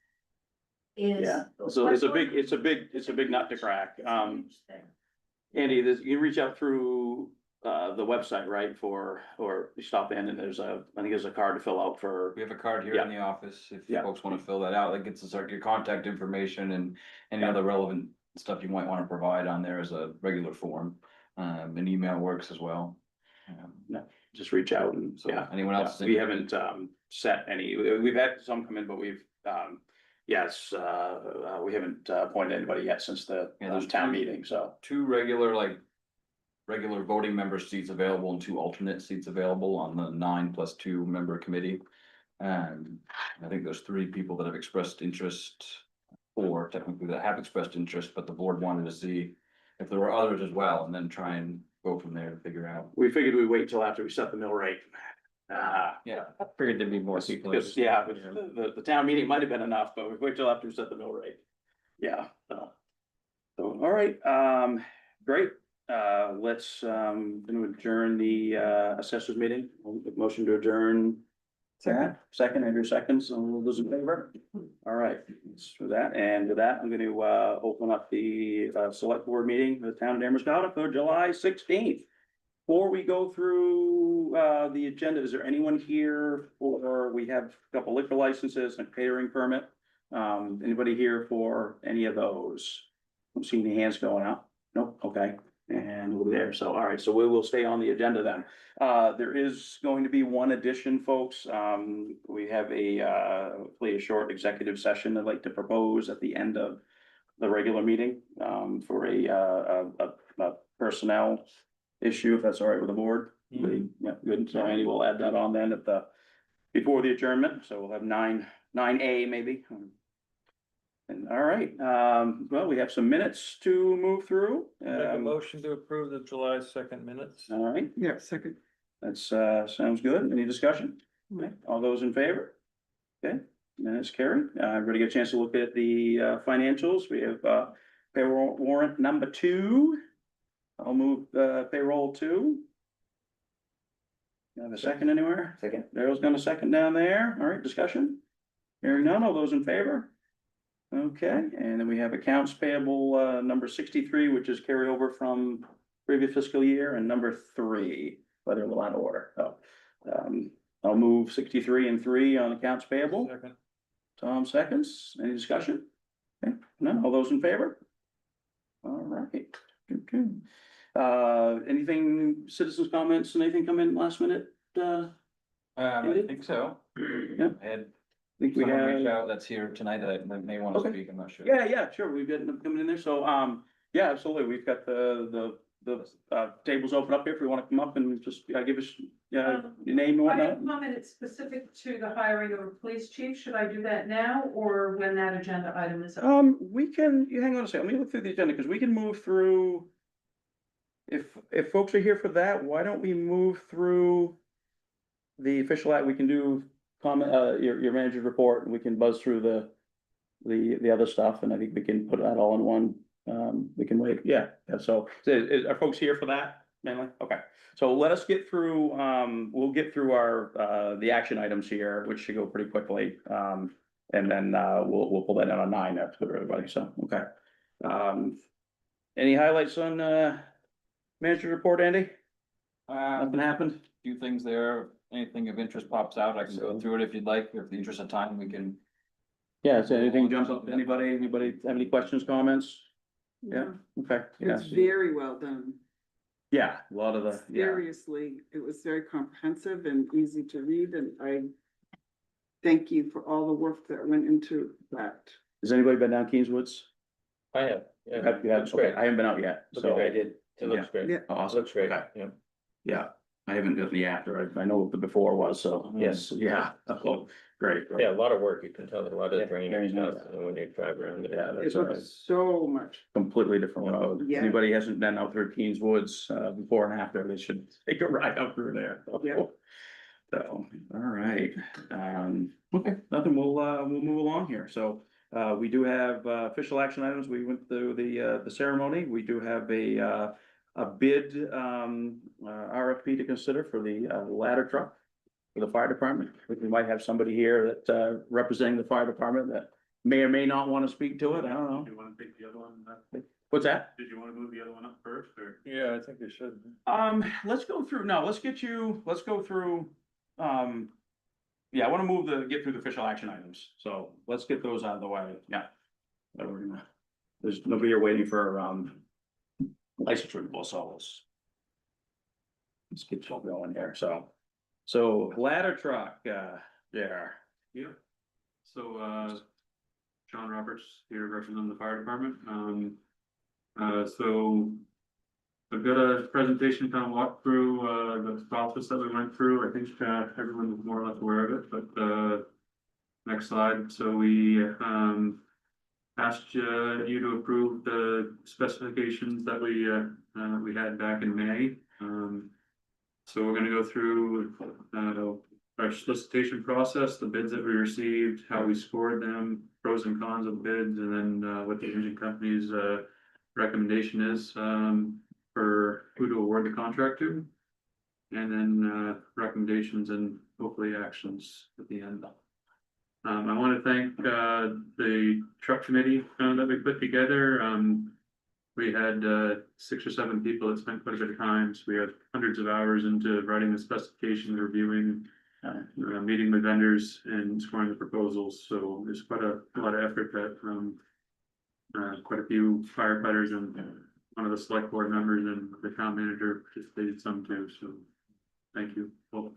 S9: Yeah, so it's a big nut to crack. Andy, you can reach out through, the website, right, or you stop in and I think there's a card to fill out for,
S4: We have a card here in the office, if
S9: Yeah.
S4: folks wanna fill that out, that gets us your contact information and any other relevant stuff you might wanna provide on there as a regular form. An email works as well.
S9: just reach out and,
S4: So
S9: yeah.
S4: anyone else?
S9: We haven't, set any, we've had some come in, but we've, yes, we haven't appointed anybody yet since the
S4: Yeah, there's
S9: town
S4: two-
S9: meeting, so.
S4: Two regular voting member seats available and 2 alternate seats available on the 9+2 member committee. And I think there's 3 people that have expressed interest, 4 technically that have expressed interest, but the board wanted to see if there were others as well, and then try and go from there to figure out.
S9: We figured we'd wait till after we set the mill rate.
S4: Yeah,
S5: I figured there'd be more people.
S9: Because, yeah, the town meeting might have been enough, but we wait till after we set the mill rate. Yeah, so, all right, great. Let's, gonna adjourn the, assessors meeting. Motion to adjourn. Second, Andrew seconds, all those in favor? All right, let's do that, and with that, I'm gonna, open up the, select board meeting for the town of Damerscott for July 16th. Before we go through, the agenda, is there anyone here for, we have a couple liquor licenses and catering permit? Anybody here for any of those? Don't see any hands going up. Nope, okay.
S1: And we'll be there, so, all right, so we will stay on the agenda then. There is going to be one addition, folks. We have hopefully a short executive session I'd like to propose at the end of the regular meeting, for a personnel issue, if that's all right with the board. Yeah, good, so Andy will add that on then before the adjournment, so we'll have nine A maybe. And all right, well, we have some minutes to move through.
S6: Make a motion to approve the July 2nd minutes.
S1: All right,
S3: Yeah, second.
S1: that's, sounds good. Any discussion? Okay, all those in favor? Okay, minutes carried. Everybody get a chance to look at the, financials. We have, payroll warrant number 2. I'll move, payroll 2. You have a second anywhere?
S3: Second.
S1: Daryl's got a second down there. All right, discussion? Hearing none. All those in favor? Okay, and then we have accounts payable, number 63, which is carryover from previous fiscal year, and number 3, but they're a little out of order, so. I'll move 63 and 3 on accounts payable.
S6: Second.
S1: Tom seconds. Any discussion? Okay, none. All those in favor? All right. Okay. Anything, citizens' comments, and anything come in last minute?
S4: I think so.
S1: Yeah.
S4: I had
S1: I think we
S4: someone reach
S1: have.
S4: out that's here tonight that may want to
S1: Okay.
S4: speak, I'm not sure.
S1: Yeah, sure, we've got them coming in there, so, yeah, absolutely, we've got the tables open up here, if we wanna come up and just, give us, your name and
S11: I have
S1: whatnot.
S11: a comment, it's specific to the hiring of a police chief. Should I do that now or when that agenda item is up?
S1: We can, you hang on a second, let me look through the agenda, cause we can move through. If folks are here for that, why don't we move through the official act, we can do comment, your manager's report, and we can buzz through the other stuff, and I think we can put that all in one. We can wait, yeah, so, are folks here for that mainly? Okay, so let us get through, we'll get through our, the action items here, which should go pretty quickly. And then, we'll pull that down on 9 after everybody, so, okay. Any highlights on, manager report, Andy? Nothing happened?
S4: Few things there, anything of interest pops out, I can go through it if you'd like, or if the interest of time, we can.
S1: Yeah, so anything jump up, anybody have any questions, comments? Yeah, okay, yeah,
S3: It's very well done.
S1: yeah, a lot of the, yeah,
S3: Seriously, it was very comprehensive and easy to read, and I thank you for all the work that went into that.
S1: has anybody been down Kingswoods?
S5: I have, yeah.
S1: You have,
S5: Looks
S1: okay,
S5: great.
S1: I haven't been out yet, so.
S5: Okay, I did, it looks great.
S3: Yeah.
S1: Awesome,
S5: Looks great,
S1: okay.
S5: yeah.
S1: Yeah, I haven't done the after, I know what the before was, so, yes, yeah, oh, great.
S5: Yeah, a lot of work, you can tell, a lot
S1: Yeah,
S5: of
S1: very
S5: drainage
S1: nice.
S5: stuff, and when you drive around it.
S1: Yeah,
S3: It
S1: that's all right.
S3: was so much.
S1: Completely different road.
S3: Yeah.
S1: Anybody hasn't been out through Keens Woods, before and after, they should take a ride out through there.
S3: Yeah.
S1: So, all right, okay, nothing, we'll move along here, so, we do have, official action items, we went through the ceremony, we do have a bid, RFP to consider for the, ladder truck for the fire department. We might have somebody here that, representing the fire department that may or may not want to speak to it, I don't know.
S8: You wanna take the other one up?
S1: What's that?
S8: Did you wanna move the other one up first, or?
S6: Yeah, I think you should.
S1: Let's go through, no, let's go through, yeah, I wanna get through the official action items, so let's get those out of the way, yeah. There's nobody here waiting for, license renewal, so let's get you going here, so ladder truck, yeah.
S8: Yeah. So, John Roberts here representing the fire department, so. I've got a presentation kind of walk through, the process that we went through, I think, everyone was more or less aware of it, but, next slide, so we, asked, you to approve the specifications that we had back in May, so we're gonna go through, our solicitation process, the bids that we received, how we scored them, pros and cons of the bids, and then, what the engine company's, recommendation is, for who to award the contract to. And then, recommendations and hopefully actions at the end. I wanna thank, the truck committee, that we put together, we had, 6 or 7 people that spent quite a bit of time, so we had hundreds of hours into writing the specification, reviewing. Meeting with vendors and scoring the proposals, so there's quite a lot of effort that, quite a few firefighters and
S6: one of the select board members and the town manager participated some too, so thank you both.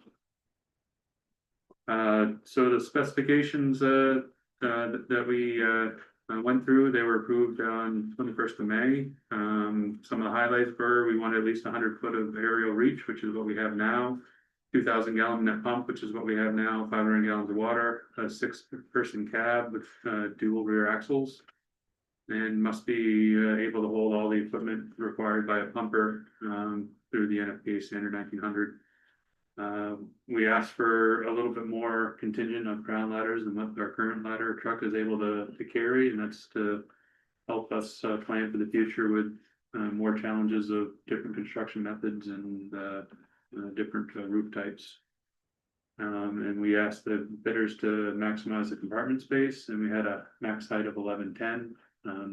S6: So the specifications, that we, went through, they were approved on 21st of May. Some of the highlights were, we wanted at least 100 foot of aerial reach, which is what we have now. 2,000 gallon net pump, which is what we have now, 500 gallons of water, a 6-person cab with, dual rear axles. And must be able to hold all the equipment required by a pumper, through the NFPA standard 1900. We asked for a little bit more contingent of ground ladders than what our current ladder truck is able to carry, and that's to help us plan for the future with more challenges of different construction methods and different roof types. And we asked the bidders to maximize the compartment space, and we had a max height of 1110.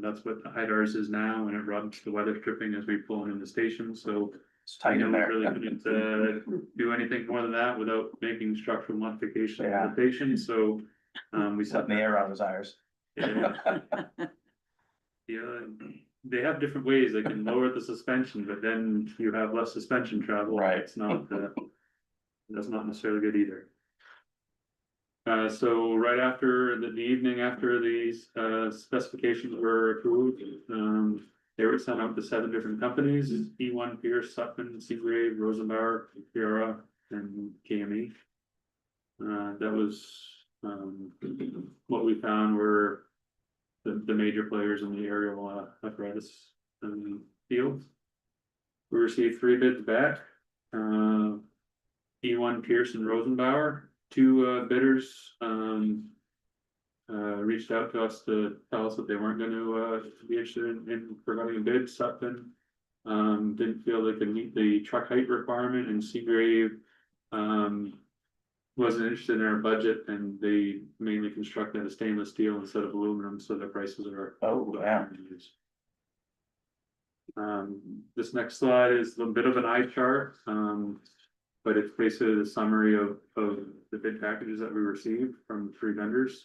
S6: That's what the height ours is now, and it rubs the weather stripping as we pull in the station, so.
S1: It's tight in there.
S6: Really couldn't do anything more than that without making structural modifications
S1: Yeah.
S6: to the station, so. We
S1: Letting
S6: set
S1: the air out of his tires.
S6: Yeah, they have different ways, they can lower the suspension, but then you have less suspension travel.
S1: Right.
S6: It's not, that's not necessarily good either. So right after the evening after these specifications were approved, they were sent out to 7 different companies, E1, Pierce, Sutton, Seagrave, Rosenbauer, Fiera, and KME. That was, what we found were the major players in the aerial apparatus field. We received 3 bids back. E1, Pierce, and Rosenbauer. 2 bidders reached out to us to tell us that they weren't going to be interested in providing a bid. Sutton didn't feel they could meet the truck height requirement, and Seagrave wasn't interested in our budget, and they mainly constructed a stainless steel instead of aluminum, so their prices are.
S1: Oh, wow.
S6: This next slide is a bit of an eye chart, but it's basically the summary of the bid packages that we received from 3 vendors.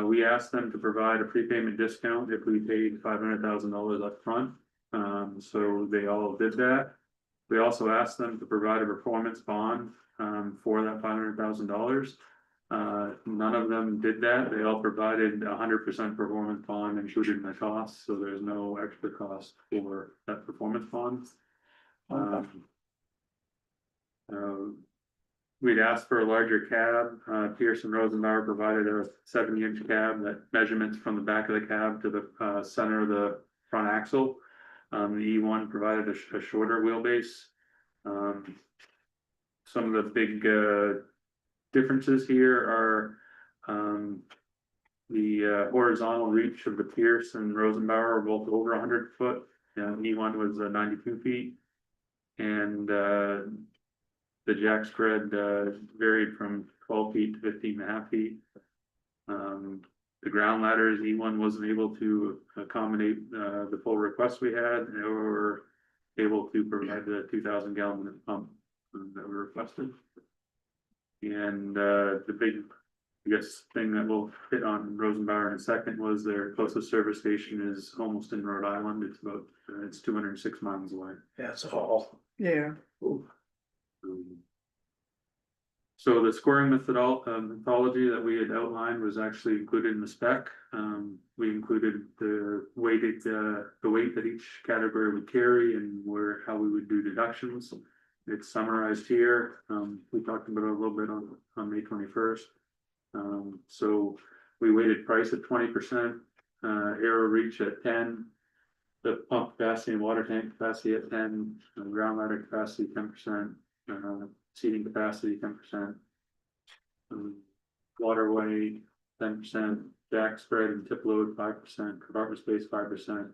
S6: We asked them to provide a prepayment discount if we paid $500,000 up front. So they all did that. We also asked them to provide a performance bond for that $500,000. None of them did that. They all provided 100% performance bond included in the cost, so there's no extra cost for that performance bond. We'd asked for a larger cab. Pierce and Rosenbauer provided a 70-inch cab that measurements from the back of the cab to the center of the front axle. The E1 provided a shorter wheelbase. Some of the big differences here are the horizontal reach of the Pierce and Rosenbauer are both over 100 foot. E1 was 92 feet, and the jack spread varied from 12 feet to 15.5 feet. The ground ladders, E1 wasn't able to accommodate the full request we had, and they were able to provide the 2,000 gallon pump that we requested. And the big, I guess, thing that we'll hit on Rosenbauer in a second was their closest service station is almost in Rhode Island. It's about it's 206 miles away.
S1: Yeah, it's all.
S3: Yeah.
S6: So the scoring methodology that we had outlined was actually included in the spec. We included the weight that each category would carry and how we would do deductions. It's summarized here. We talked about it a little bit on May 21st. So we weighted price at 20%, aero reach at 10, the pump capacity and water tank capacity at 10, ground ladder capacity 10%, seating capacity 10%, waterway 10%, jack spread and tip load 5%, compartment space 5%,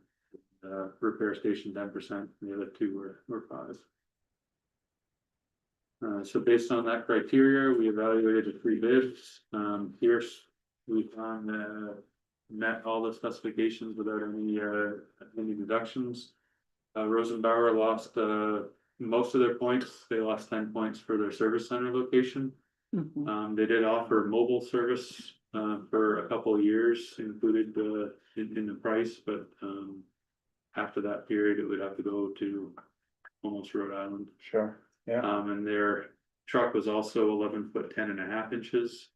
S6: repair station 10%, the other 2 were 5. So based on that criteria, we evaluated the 3 bids. Pierce, we found met all the specifications without any deductions. Rosenbauer lost most of their points. They lost 10 points for their service center location. They did offer mobile service for a couple of years, included in the price, but after that period, it would have to go to almost Rhode Island.
S9: Sure, yeah.
S6: And their truck was also 11 foot 10.5 inches.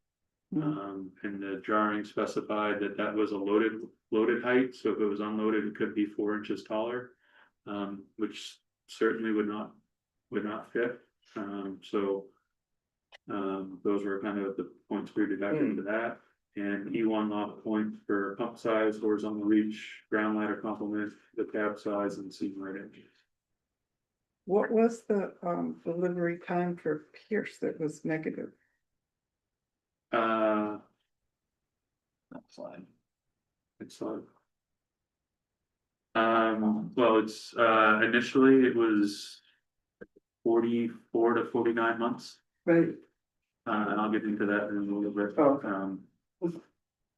S3: Mm.
S6: And the drawing specified that that was a loaded height, so if it was unloaded, it could be 4 inches taller. Which certainly would not fit, so. Those were kind of the points we deducted into that. And E1 lot point for pump size, horizontal reach, ground ladder complement, the cab size and seam right edges.
S3: What was the delivery time for Pierce that was negative?
S6: That
S4: slide.
S6: It's like. Well, it's, initially it was 44 to 49 months.
S3: Right.
S6: And I'll get into that in a little bit.
S3: Oh.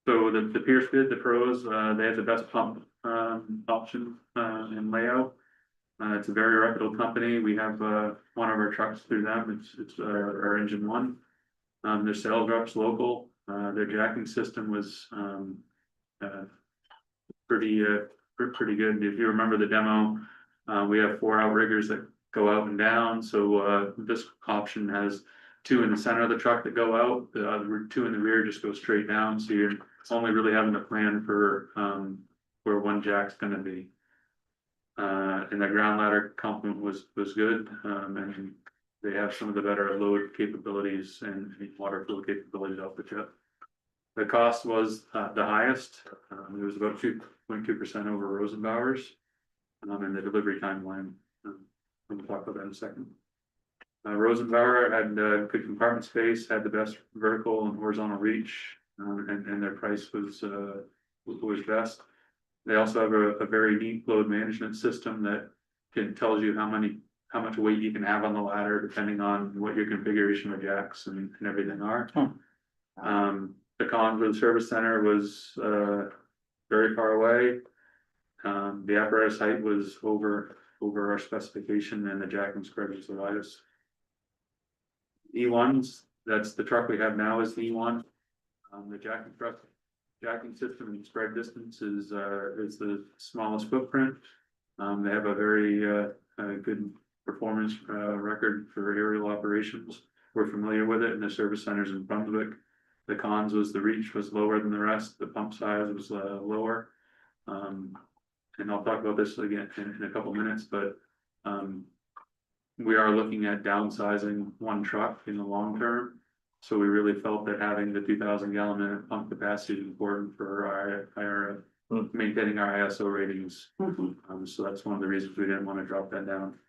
S6: So the Pierce bid, the pros, they had the best pump, option, and layout. It's a very reputable company. We have, one of our trucks through them. It's our engine one. Their sales reps local, their jacking system was, pretty good. If you remember the demo, we have 4 outriggers that go out and down. So, this option has 2 in the center of the truck that go out, the other 2 in the rear just go straight down, so you're only really having to plan for where one jack's gonna be. And the ground ladder complement was good, and they have some of the better load capabilities and water flow capabilities off the jet. The cost was the highest, it was about 2.2% over Rosenbauer's, and the delivery timeline, we'll talk about that in a second. Rosenbauer had good compartment space, had the best vertical and horizontal reach, and their price was best. They also have a very neat load management system that tells you how much weight you can have on the ladder, depending on what your configuration of jacks and everything are. The con for the service center was very far away. The apparatus height was over our specification, and the jacking spread was the widest. E1s, that's the truck we have now is the E1. The jacking system and spread distance is the smallest footprint. They have a very good performance record for aerial operations. We're familiar with it, and the service centers in Brunswick. The cons was the reach was lower than the rest, the pump size was lower. And I'll talk about this again in a couple minutes, but we are looking at downsizing one truck in the long term. So we really felt that having the 2,000 gallon minute pump capacity is important for our maintaining our ISO ratings. So that's one of the reasons we didn't want to drop that down.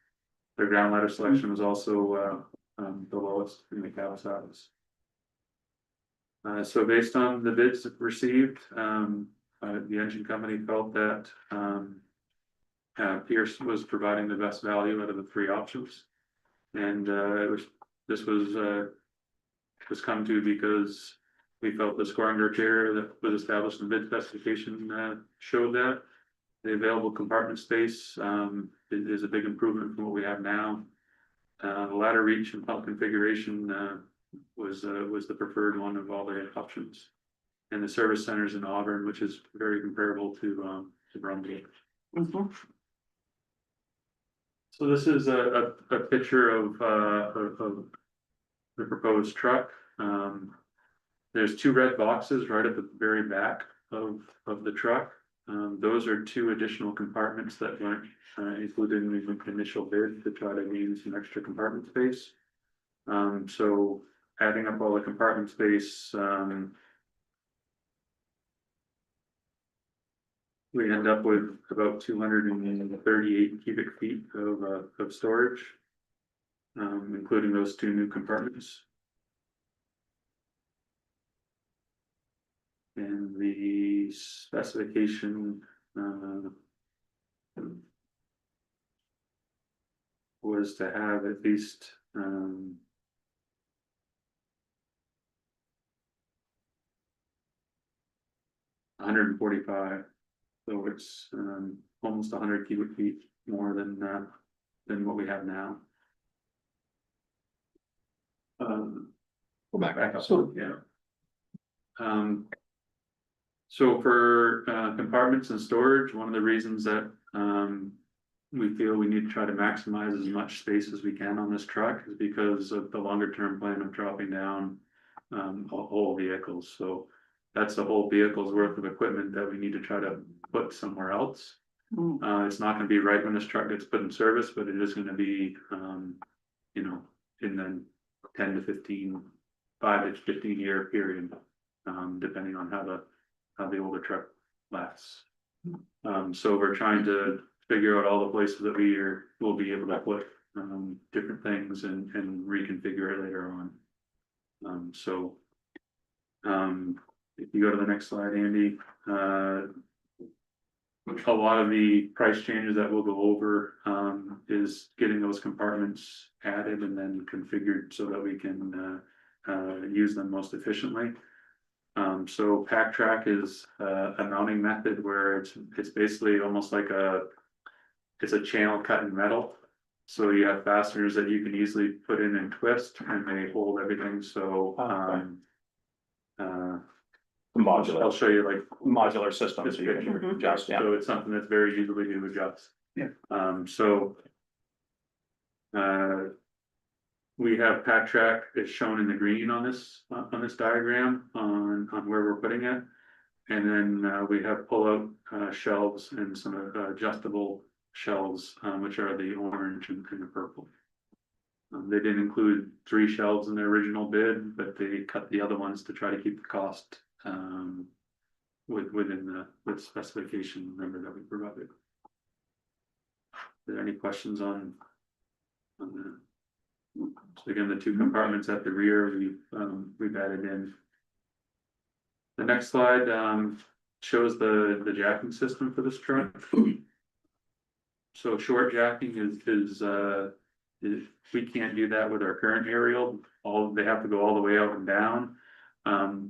S6: Their ground ladder selection was also the lowest in the cab size. So based on the bids received, the engine company felt that Pierce was providing the best value out of the 3 options. And this was come to because we felt the scoring criteria that was established in bid specification showed that the available compartment space is a big improvement from what we have now. The ladder reach and pump configuration was the preferred one of all the options. And the service centers in Auburn, which is very comparable to Brunswick. So this is a picture of the proposed truck. There's 2 red boxes right at the very back of the truck. Those are 2 additional compartments that weren't included in the initial bid to try to gain some extra compartment space. So adding up all the compartment space, we end up with about 238 cubic feet of storage, including those 2 new compartments. And the specification was to have at least 145. So it's almost 100 cubic feet more than what we have now.
S4: Go back up.
S6: So, yeah.
S12: So for compartments and storage, one of the reasons that we feel we need to try to maximize as much space as we can on this truck is because of the longer term plan of dropping down whole vehicles. So that's a whole vehicle's worth of equipment that we need to try to put somewhere else. It's not gonna be right when this truck gets put in service, but it is gonna be you know, in the 10 to 15, 5 to 15 year period, depending on how the older truck lasts. So we're trying to figure out all the places that will be able to put different things and reconfigure it later on. If you go to the next slide, Andy, a lot of the price changes that we'll go over is getting those compartments added and then configured so that we can use them most efficiently. So Pack Track is a mounting method where it's basically almost like it's a channel cut in metal. So you have fasteners that you can easily put in and twist and they hold everything. So
S9: Modular.
S12: I'll show you like
S9: Modular system,
S12: this
S9: so you
S12: picture.
S9: can adjust, yeah.
S12: So it's something that's very easily to adjust.
S3: Yeah.
S12: We have Pack Track is shown in the green on this diagram on where we're putting it. And then we have pull out shelves and some adjustable shelves, which are the orange and the purple. They didn't include 3 shelves in their original bid, but they cut the other ones to try to keep the cost within the specification number that we provided. Are there any questions on that? So again, the 2 compartments at the rear, we've added in. The next slide shows the jacking system for this truck. So short jacking is we can't do that with our current aerial. They have to go all the way out and down.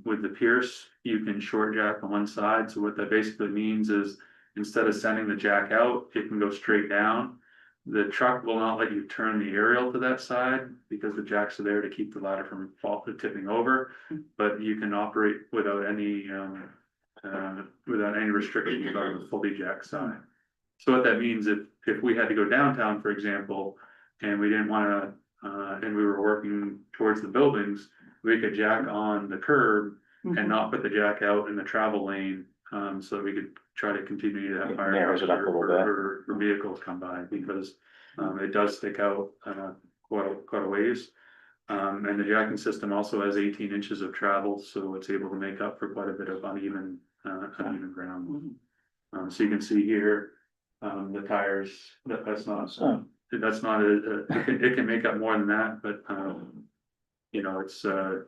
S12: With the Pierce, you can short jack on one side. So what that basically means is instead of sending the jack out, it can go straight down. The truck will not let you turn the aerial to that side because the jacks are there to keep the ladder from tipping over. But you can operate without any restrictions on the fully jack side. So what that means, if we had to go downtown, for example, and we didn't want to, and we were working towards the buildings, we could jack on the curb and not put the jack out in the travel lane, so that we could try to continue to have fire
S9: Narrows it up a little bit.
S12: or vehicles come by, because it does stick out quite a ways. And the jacking system also has 18 inches of travel, so it's able to make up for quite a bit of uneven ground. So you can see here, the tires, that's not it can make up more than that, but you know, it's a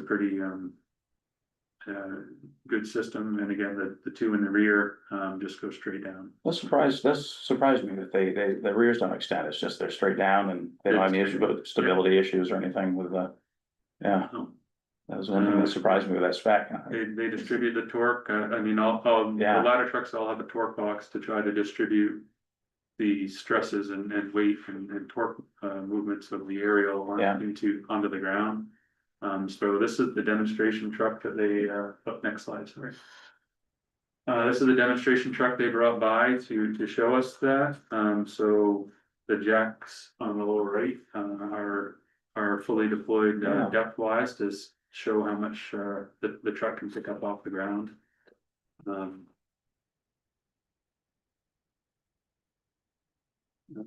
S12: pretty good system. And again, the 2 in the rear just go straight down.
S9: That's surprised me that the rears don't extend, it's just they're straight down and they don't have any issue with stability issues or anything with yeah. That was one thing that surprised me with that spec.
S12: They distribute the torque. I mean, the ladder trucks all have a torque box to try to distribute the stresses and weight and torque movements of the aerial onto the ground. So this is the demonstration truck that they next slide, sorry. This is the demonstration truck they brought by to show us that. So the jacks on the lower right are fully deployed depth wise to show how much the truck can pick up off the ground.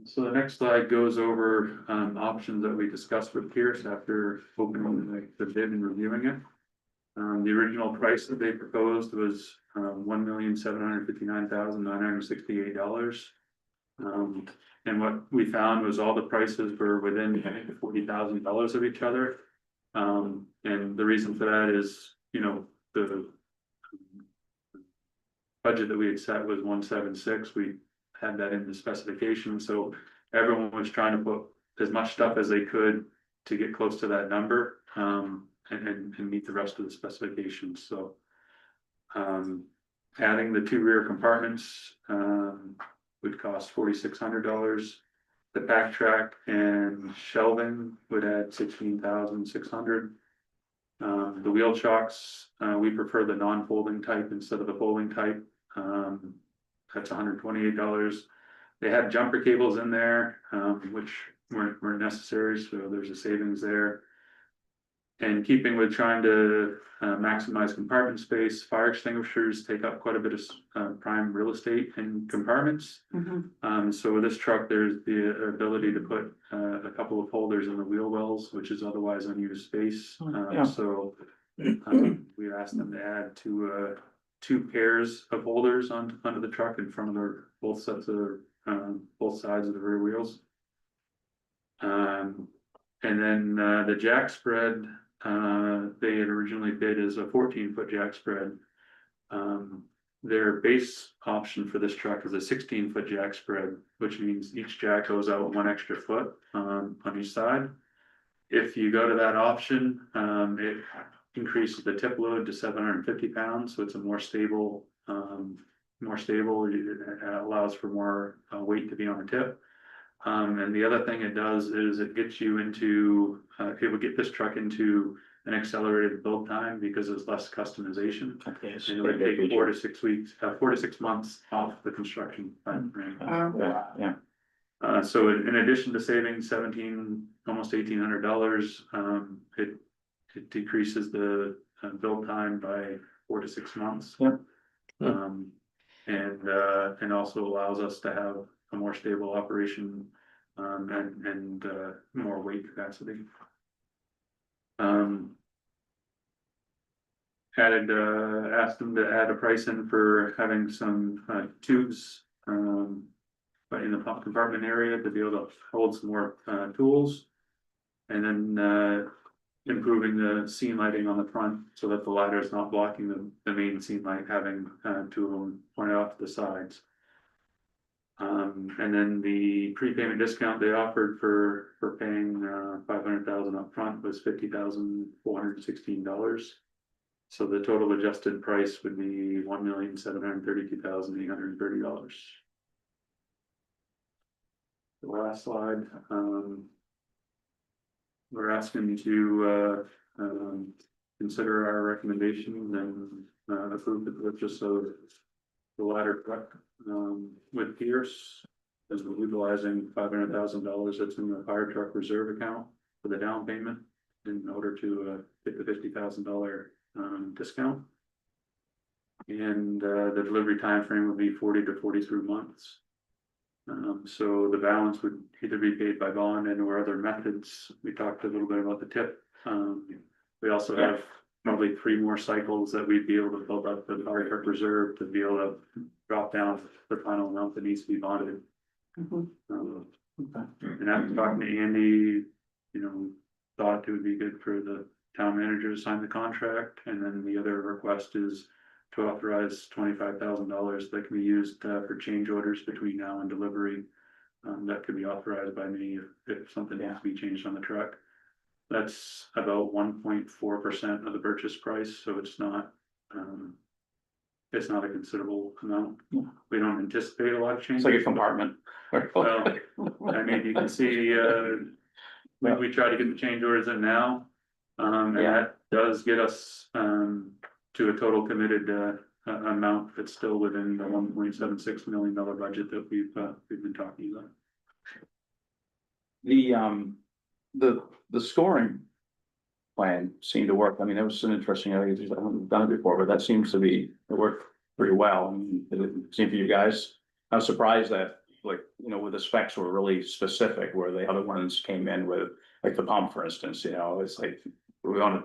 S12: So the next slide goes over options that we discussed with Pierce after opening the bid and reviewing it. The original price that they proposed was $1,759,968. And what we found was all the prices were within $40,000 of each other. And the reason for that is, you know, the budget that we had set was 176. We had that in the specification, so everyone was trying to put as much stuff as they could to get close to that number, and meet the rest of the specifications. So adding the 2 rear compartments would cost $4,600. The back track and shelving would add $16,600. The wheel chocks, we prefer the non-folding type instead of the folding type. That's $128. They had jumper cables in there, which weren't necessary, so there's a savings there. And keeping with trying to maximize compartment space, fire extinguishers take up quite a bit of prime real estate in compartments. So with this truck, there's the ability to put a couple of holders in the wheel wells, which is otherwise unused space. So we asked them to add two pairs of holders onto the truck in front of both sides of the rear wheels. And then the jack spread, they had originally bid as a 14-foot jack spread. Their base option for this truck is a 16-foot jack spread, which means each jack goes out 1 extra foot on each side. If you go to that option, it increases the tip load to 750 pounds, so it's a more stable. It allows for more weight to be on the tip. And the other thing it does is it gets you into, it would get this truck into an accelerated build time because it's less customization.
S5: Okay,
S12: And it would take 4 to 6 weeks, 4 to 6 months off the construction time frame.
S5: Yeah.
S12: So in addition to saving almost $1,800, it decreases the build time by 4 to 6 months. And also allows us to have a more stable operation, and more weight capacity. Asked them to add a price in for having some tubes, but in the pump compartment area to be able to hold some more tools. And then improving the scene lighting on the front so that the ladder is not blocking the main scene light, having two of them pointed off to the sides. And then the prepayment discount they offered for paying $500,000 up front was $50,416. So the total adjusted price would be $1,732,830. The last slide, we're asking to consider our recommendation and approve the purchase of the ladder truck with Pierce, as we're utilizing $500,000 that's in the fire truck reserve account for the down payment in order to get the $50,000 discount. And the delivery time frame would be 40 to 43 months. So the balance would either be paid by bond and or other methods. We talked a little bit about the tip. We also have probably 3 more cycles that we'd be able to build up the fire truck reserve to be able to drop down the final amount that needs to be bonded. And after talking to Andy, thought it would be good for the town manager to sign the contract. And then the other request is to authorize $25,000 that can be used for change orders between now and delivery. That could be authorized by me if something needs to be changed on the truck. That's about 1.4% of the purchase price, so it's not a considerable amount. We don't anticipate a lot of change.
S1: It's like a compartment.
S12: Well, I mean, you can see, we try to get the change orders in now. And that does get us to a total committed amount that's still within the $1.76 million budget that we've been talking about.
S1: The scoring plan seemed to work. I mean, it was an interesting idea. I haven't done it before, but that seems to it worked pretty well. I mean, it seemed for you guys. I was surprised that, with the specs were really specific, where the other ones came in with, like the pump, for instance, it's like, we wanted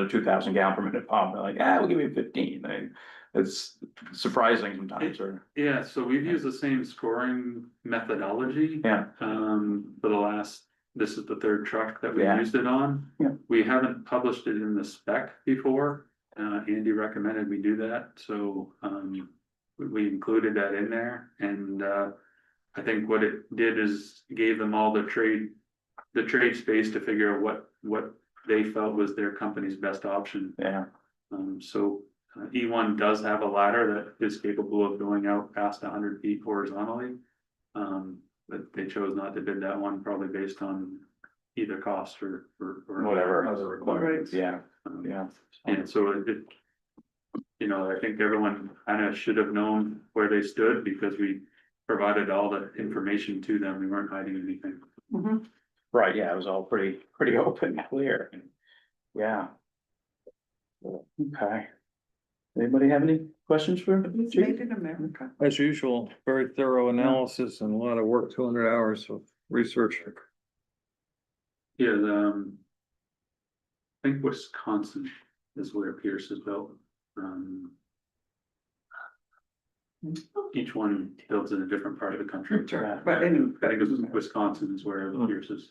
S1: a 2,000 gallon per minute pump. They're like, we'll give you 15. It's surprising sometimes.
S12: Yeah, so we've used the same scoring methodology. For the last, this is the 3rd truck that we used it on. We haven't published it in the spec before. Andy recommended we do that, so we included that in there. And I think what it did is gave them all the trade space to figure out what they felt was their company's best option. So E1 does have a ladder that is capable of going out past 100 feet horizontally. But they chose not to bid that one, probably based on either cost or whatever other requirements.
S1: Yeah.
S12: And so you know, I think everyone kind of should have known where they stood because we provided all the information to them. We weren't hiding anything.
S1: Right, yeah, it was all pretty open, and clear. Yeah. Okay. Anybody have any questions for
S3: It's
S1: Chief?
S3: made in America.
S6: As usual, very thorough analysis and a lot of work, 200 hours of research.
S12: Yeah, I think Wisconsin is where Pierce is built. Each one builds in a different part of the country.
S3: But anyway.
S12: I think it's Wisconsin is where the Pierce is.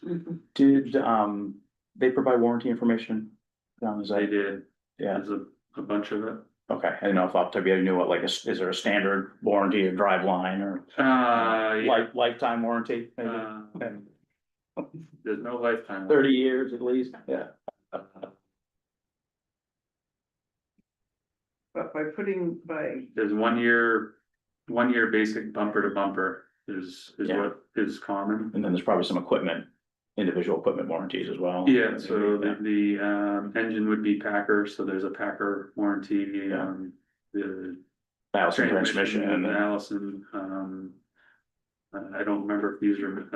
S1: Did, they provide warranty information? Is
S12: They
S1: that,
S12: did,
S1: yeah,
S12: there's a bunch of it.
S1: okay, I didn't know if off the top of your head you knew what, like, is there a standard warranty or drive line or
S12: Yeah,
S1: lifetime warranty? Maybe?
S12: there's no lifetime.
S1: 30 years at least, yeah.
S3: But by
S12: There's 1 year basic bumper to bumper is
S1: Yeah.
S12: what is common.
S1: And then there's probably some individual equipment warranties as well.
S12: Yeah, so the engine would be Packer, so there's a Packer warranty,
S1: Yeah.
S12: the
S1: Allison
S12: transmission,
S1: transmission, and
S12: Allison, I don't remember if these are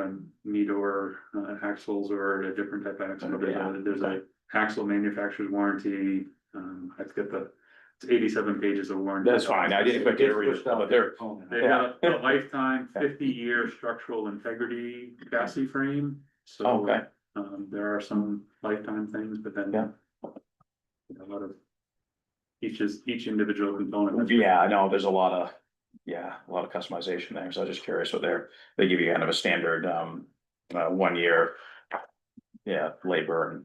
S12: Meador axles or a different type of axle, but there's a axle manufacturer's warranty. I forget it's 87 pages of warranty.
S1: that's fine, I didn't expect you to read it, but they're,
S12: They've got a lifetime 50-year structural integrity chassis frame, so.
S1: okay,
S12: There are some lifetime things, but then.
S1: Yeah.
S12: A lot of. Each individual component.
S1: yeah, I know, there's a lot of customization there, so I was just curious what they give you kind of a standard, 1 year. Yeah, labor and.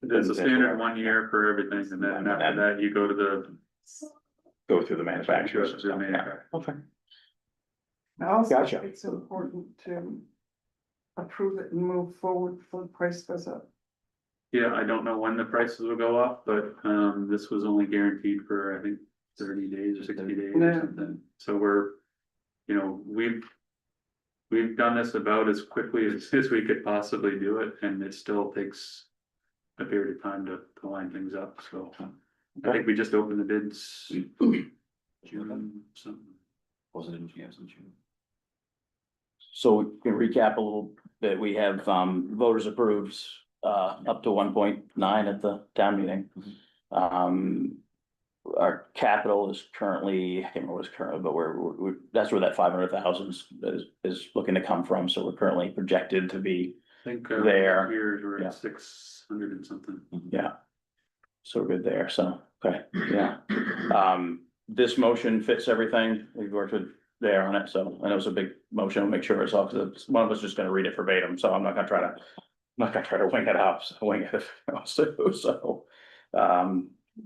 S12: There's a standard 1 year for everything, and then after that, you go to
S1: Go through the manufacturers and
S12: Go through
S1: stuff,
S12: the
S1: yeah,
S12: manufacturer.
S1: okay.
S3: also,
S1: Gotcha.
S3: it's important to approve it and move forward before the price goes up.
S12: Yeah, I don't know when the prices will go up, but this was only guaranteed for, I think, 30 days or 60 days or
S3: Yeah.
S12: something. So we're, you know, we've done this about as quickly as we could possibly do it, and it still takes a period of time to line things up, so. I think we just opened the bids. June, something.
S4: Was it in June?
S1: So we can recap a little bit, we have, voters approved, up to 1.9 at the town meeting. Our capital is currently, I can't remember what it's currently, but that's where that 500,000 is looking to come from, so we're currently projected to be,
S12: I think
S1: There.
S12: years we're
S1: Yeah.
S12: at 600 and something.
S1: yeah. So we're good there, so, okay, yeah. This motion fits everything, we've worked with there on it, so, and it was a big motion, I'll make sure it's all, because one of us is just gonna read it verbatim, so I'm not gonna try to wing it up, wing it if I want to, so.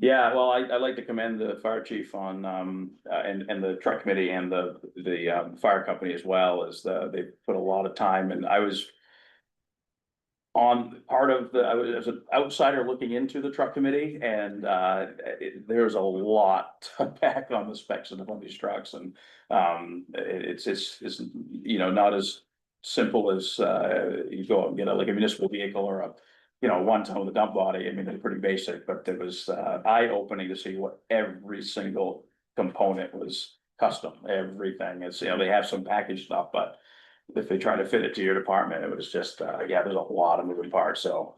S1: Yeah, well, I'd like to commend the fire chief on, and the truck committee and the fire company as well, as they put a lot of time, and I was on part of I was as an outsider looking into the truck committee, and there's a lot to pack on the specs of these trucks, and it's you know, not as simple as you go out and get a municipal vehicle or a, you know, 1 ton with a dump body. I mean, they're pretty basic, but it was eye-opening to see what every single component was custom. Everything is, you know, they have some packaged stuff, but if they try to fit it to your department, it was just, yeah, there's a lot of moving parts, so,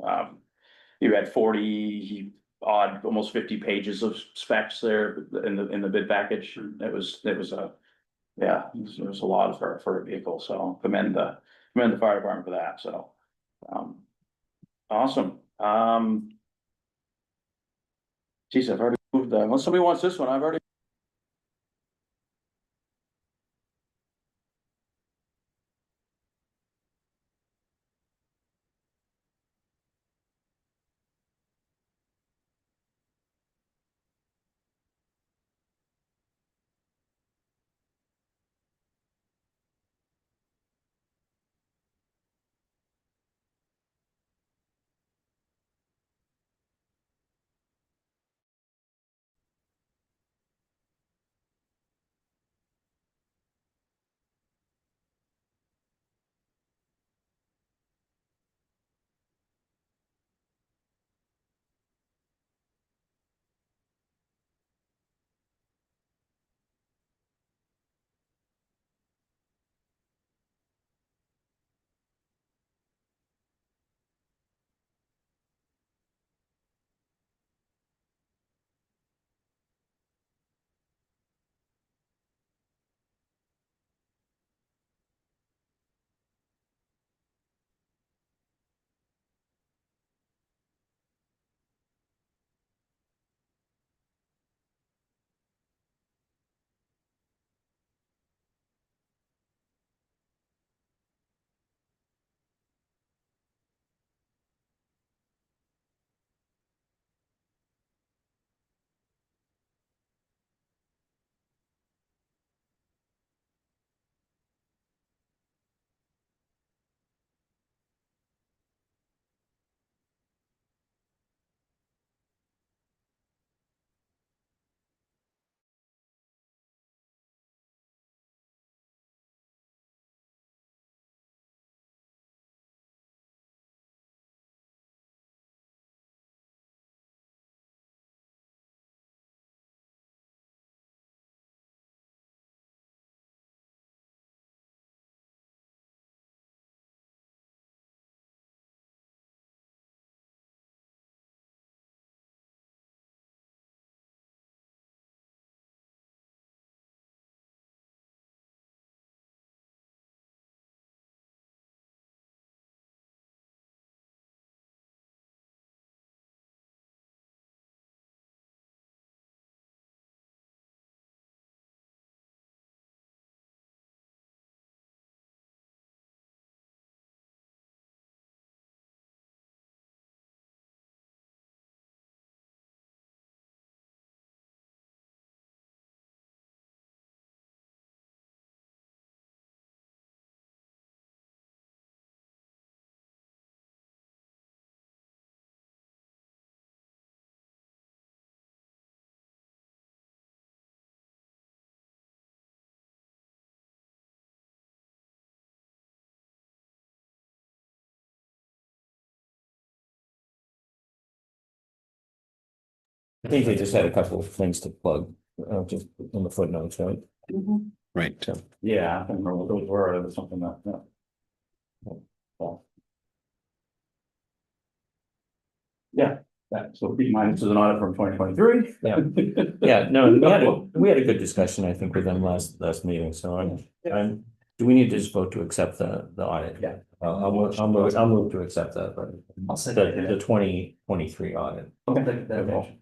S1: you had 40 odd, almost 50 pages of specs there in the bid package. It was yeah, it was a lot for a vehicle, so commend the fire department for that, so. Awesome, geez, I've already moved, unless somebody wants this one, I've already.
S5: I think they just had a couple of things to plug, just in the footnotes, right?
S4: Right.
S5: So,
S1: Yeah, I don't remember what those were, it was something that, yeah, so keep in mind, this is an audit from 2023.
S5: yeah, no, we had a good discussion, I think, with them last meeting, so I'm, do we need to just vote to accept the audit?
S1: Yeah.
S5: I'll move to accept that, but
S1: I'll send
S5: the 2023 audit.
S1: Okay.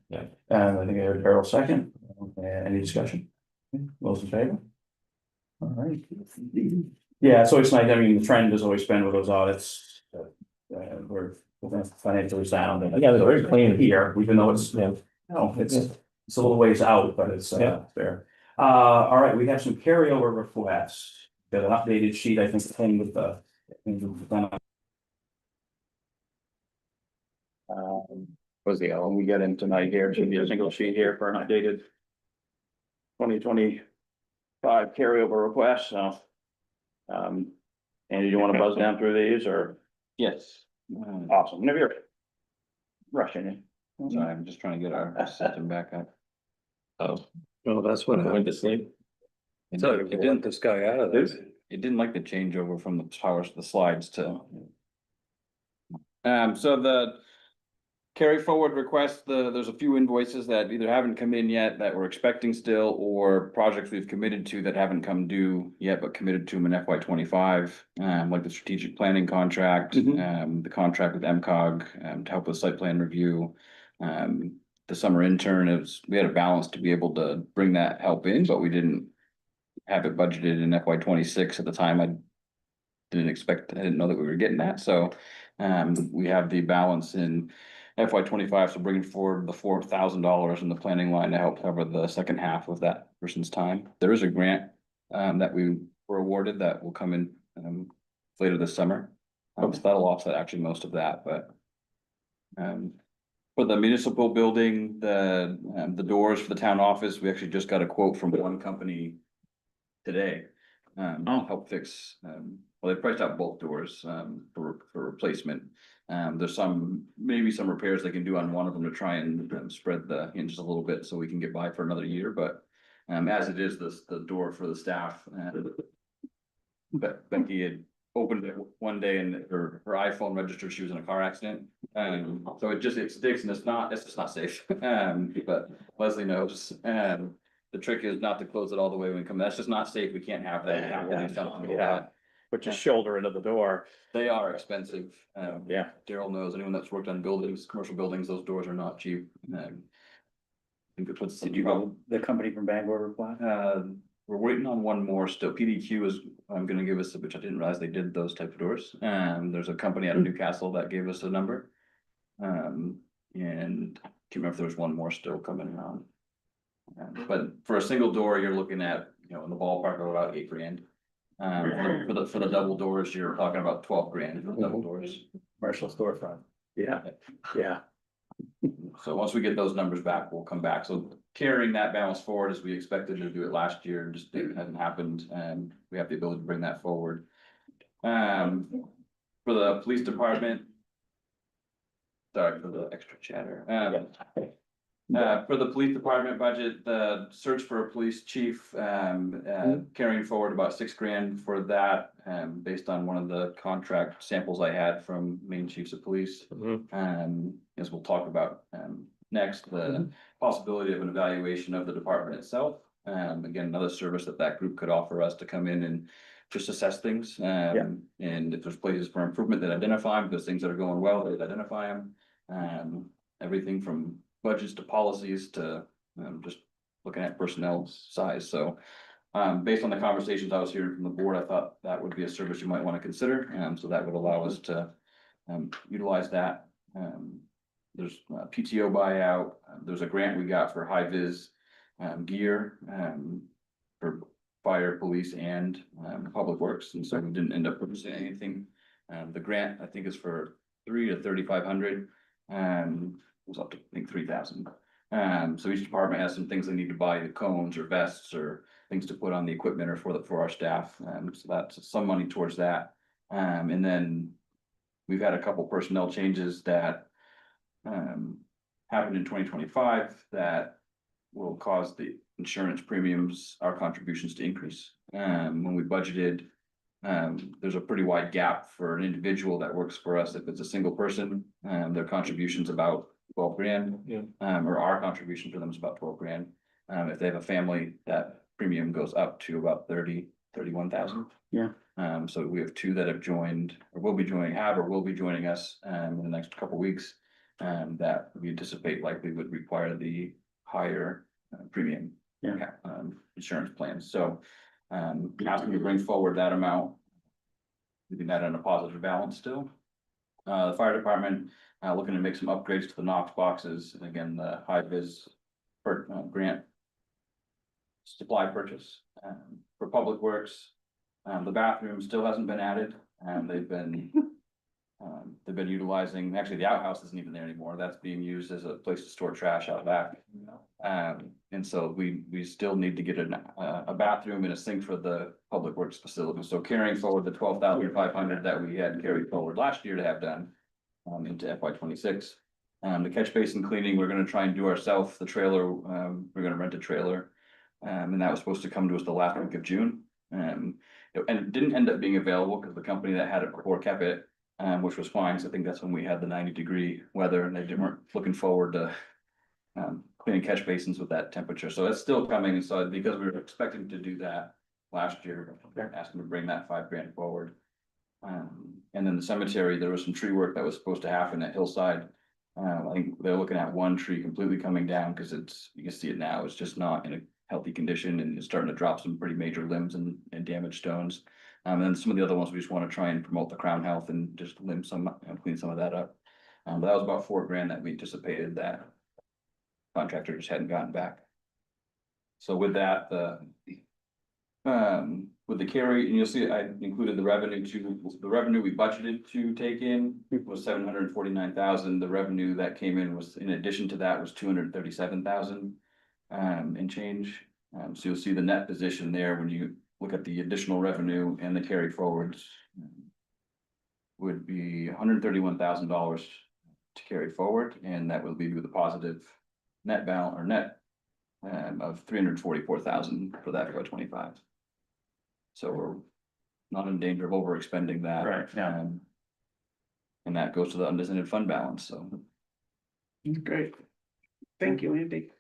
S5: Yeah.
S1: I think I heard Carol second. Any discussion? Those in favor? All right. Yeah, so it's nice. I mean, the trend has always been with those audits. We're financially sound. And
S5: Yeah, they're very clean.
S1: here, even though it's,
S5: Yeah.
S1: no, it's a little ways out, but it's
S5: Yeah.
S1: fair. All right, we have some carryover requests. Got an updated sheet, I think, the thing with the. Was the, we get in tonight here, should be a single sheet here for an updated 2025 carryover request, so. Andy, do you wanna buzz down through these, or?
S4: Yes.
S1: Awesome, whenever you're rushing it.
S4: Sorry, I'm just trying to get our system back up.
S5: Oh,
S6: Well, that's what
S5: went to sleep.
S4: It
S6: So
S4: didn't-
S6: you want this guy out of this.
S4: It didn't like the changeover from the powers to the slides to. So the carry forward request, there's a few invoices that either haven't come in yet that we're expecting still, or projects we've committed to that haven't come due yet, but committed to them in FY 25. Like the strategic planning contract, the contract with MCOG, to help with site plan review. The summer intern we had a balance to be able to bring that help in, but we didn't have it budgeted in FY 26 at the time. I didn't know that we were getting that, so we have the balance in FY 25, so bringing forward the $4,000 in the planning line to help cover the second half of that person's time. There is a grant that we were awarded that will come in later this summer. So that'll offset actually most of that, but for the municipal building, the doors for the town office, we actually just got a quote from one company today. Help fix, well, they priced out both doors for replacement. There's maybe some repairs they can do on one of them to try and spread the hinges a little bit so we can get by for another year, but as it is, the door for the staff. But Becky had opened it one day and her iPhone registered she was in a car accident. So it sticks and it's just not safe. But Leslie knows, the trick is not to close it all the way when we come. That's just not safe. We can't have that. We have to do something with that.
S1: Put your shoulder into the door.
S4: They are expensive.
S1: Yeah.
S4: Daryl knows, anyone that's worked on buildings, commercial buildings, those doors are not cheap. I think it puts.
S1: Did you go, the company from Bangor reply?
S4: We're waiting on one more still. PDQ is, I'm gonna give us, which I didn't realize they did those type of doors. There's a company out of Newcastle that gave us a number. And can't remember if there's one more still coming around. But for a single door, you're looking at, in the ballpark of about $8,000. For the double doors, you're talking about 12 grand for the double doors.
S1: Commercial storefront. Yeah, yeah.
S4: So once we get those numbers back, we'll come back. So carrying that balance forward as we expected to do it last year, and just it hadn't happened, and we have the ability to bring that forward. For the police department. Sorry for the extra chatter. For the police department budget, the search for a police chief, carrying forward about $6,000 for that, based on one of the contract samples I had from Maine Chiefs of Police. As we'll talk about, next, the possibility of an evaluation of the department itself. Again, another service that group could offer us to come in and just assess things. And if there's places for improvement, that identify them, if there's things that are going well, they identify them. Everything from budgets to policies to just looking at personnel size. So based on the conversations I was hearing from the board, I thought that would be a service you might want to consider. So that would allow us to utilize that. There's a PTO buyout. There's a grant we got for high vis gear for fire, police, and public works. And so we didn't end up purchasing anything. The grant, I think, is for $3,000 to $3,500. It was up to, I think, 3,000. So each department has some things they need to buy, the cones or vests or things to put on the equipment or for our staff. So that's some money towards that. And then we've had a couple personnel changes that happened in 2025 that will cause the insurance premiums, our contributions to increase. When we budgeted, there's a pretty wide gap for an individual that works for us. If it's a single person, their contribution's about 12 grand.
S5: Yeah.
S4: Or our contribution for them is about 12 grand. If they have a family, that premium goes up to about 31,000.
S1: Yeah.
S4: So we have two that have joined, or will be joining us, in the next couple weeks. That we anticipate likely would require the higher premium.
S1: Yeah.
S4: Insurance plans, so, asking to bring forward that amount. Leaving that in a positive balance still. The fire department, looking to make some upgrades to the Knox boxes, and again, the high vis grant. Supply purchase, for public works, the bathroom still hasn't been added, and they've been utilizing, actually, the outhouse isn't even there anymore, that's being used as a place to store trash out back. And so we still need to get a bathroom and a sink for the public works facility, so carrying forward the 12,500 that we had carried forward last year to have done. Into FY 2026. The catch basin cleaning, we're gonna try and do ourselves, the trailer, we're gonna rent a trailer. And that was supposed to come to us the last week of June. And it didn't end up being available because the company that had it before kept it, which was fine, so I think that's when we had the 90-degree weather and they weren't looking forward to. Cleaning catch basins with that temperature, so that's still coming, so because we were expecting to do that last year, asking to bring that 5 grand forward. And then the cemetery, there was some tree work that was supposed to happen at Hillside. I think they're looking at one tree completely coming down because you can see it now, it's just not in a healthy condition and it's starting to drop some pretty major limbs and damaged stones. And then some of the other ones, we just want to try and promote the crown health and just limb some, clean some of that up. But that was about 4 grand that we anticipated that contractor just hadn't gotten back. So with that, with the carry, and you'll see I included the revenue we budgeted to take in was 749,000. The revenue that came in was, in addition to that, was 237,000 and change. So you'll see the net position there when you look at the additional revenue and the carry forwards. Would be $131,000 to carry forward, and that will leave you with a positive net balance or net of 344,000 for that FY 25. So we're not in danger of overexpending that.
S1: Right, yeah.
S4: And that goes to the undesignated fund balance, so.
S3: Great. Thank you, Andy.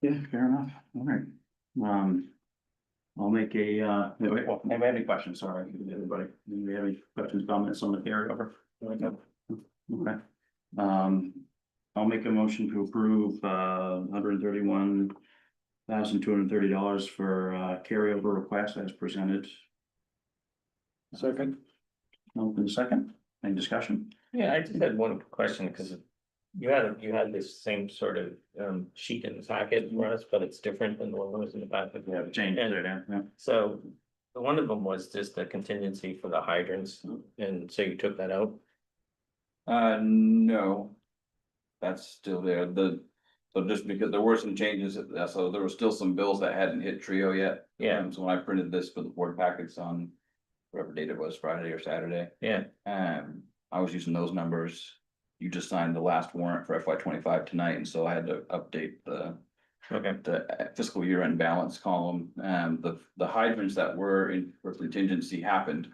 S1: Yeah, fair enough, all right. I'll make a, anybody have any questions, sorry, everybody, anybody have any questions, comments on the carryover? Okay. I'll make a motion to approve, $131,230 for, carryover request as presented.
S6: Second.
S1: Open second, any discussion?
S5: Yeah, I just had one question, because you had this same sort of sheet in the packet for us, but it's different than the one that was in the packet.
S1: Yeah, change it, yeah.
S5: So one of them was just the contingency for the hydrants, and so you took that out.
S4: No. That's still there, so just because there were some changes, so there were still some bills that hadn't hit Trio yet.
S5: Yeah.
S4: So when I printed this for the board packets on whatever date it was, Friday or Saturday.
S5: Yeah.
S4: I was using those numbers. You just signed the last warrant for FY 25 tonight, and so I had to update the fiscal year end balance column. The hydrants that were in for contingency happened.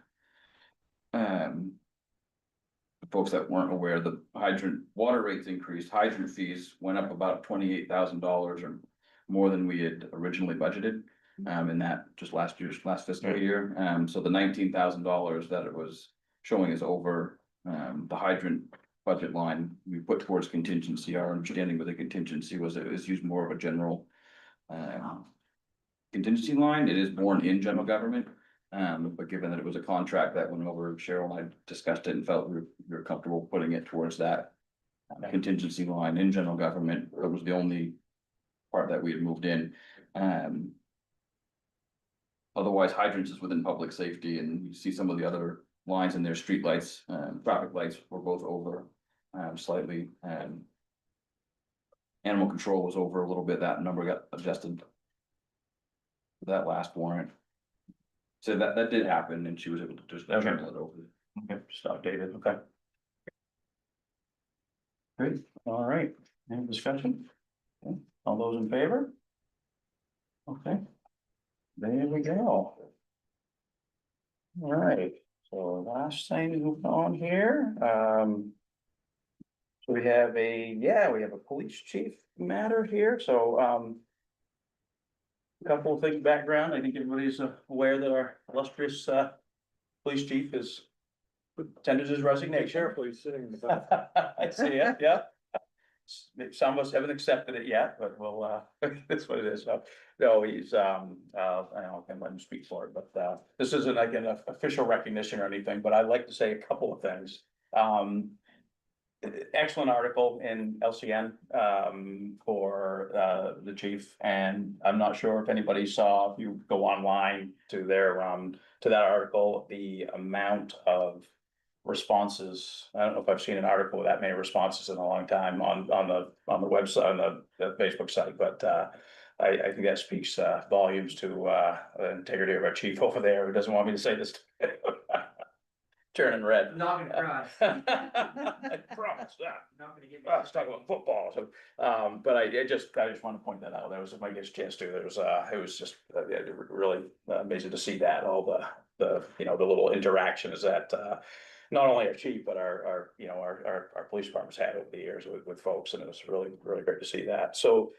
S4: Folks that weren't aware, the hydrant water rates increased, hydrant fees went up about $28,000 or more than we had originally budgeted. In that just last fiscal year, so the $19,000 that it was showing is over, the hydrant budget line we put towards contingency. Our understanding with the contingency was it was used more of a general contingency line. It is borne in general government. But given that it was a contract that went over, Cheryl and I discussed it and felt we were comfortable putting it towards that contingency line in general government. It was the only part that we had moved in. Otherwise, hydrants is within public safety, and you see some of the other lines in there, street lights, traffic lights were both over slightly. Animal control was over a little bit, that number got adjusted for that last warrant. So that did happen, and she was able to just turn it over.
S1: Okay, just updated, okay. Great, all right, Any discussion? Okay, all those in favor? Okay. There we go. All right, so last thing moving on here, so we have a police chief matter here, so, a couple of things background, I think everybody's aware that our illustrious, police chief is tendered his resignation.
S6: Carefully sitting in the back.
S1: I see it, yeah. Some of us haven't accepted it yet, but we'll, that's what it is, so, no, he's, I don't let him speak for it, but, this isn't like an official recognition or anything, but I'd like to say a couple of things. Excellent article in LCN, for, the chief, and I'm not sure if anybody saw, if you go online to their, to that article, the amount of responses. I don't know if I've seen an article with that many responses in a long time on the website, on the Facebook site, but I think that speaks volumes to the integrity of our chief over there, who doesn't want me to say this. Turning red.
S2: Not gonna cry.
S1: I promise that.
S2: Not gonna get.
S1: Let's talk about football, so, but I just want to point that out, that was my guest chance to, it was just, yeah, really amazing to see that, all the, you know, the little interactions that, not only our chief, but our police departments had over the years with folks, and it was really great to see that, so,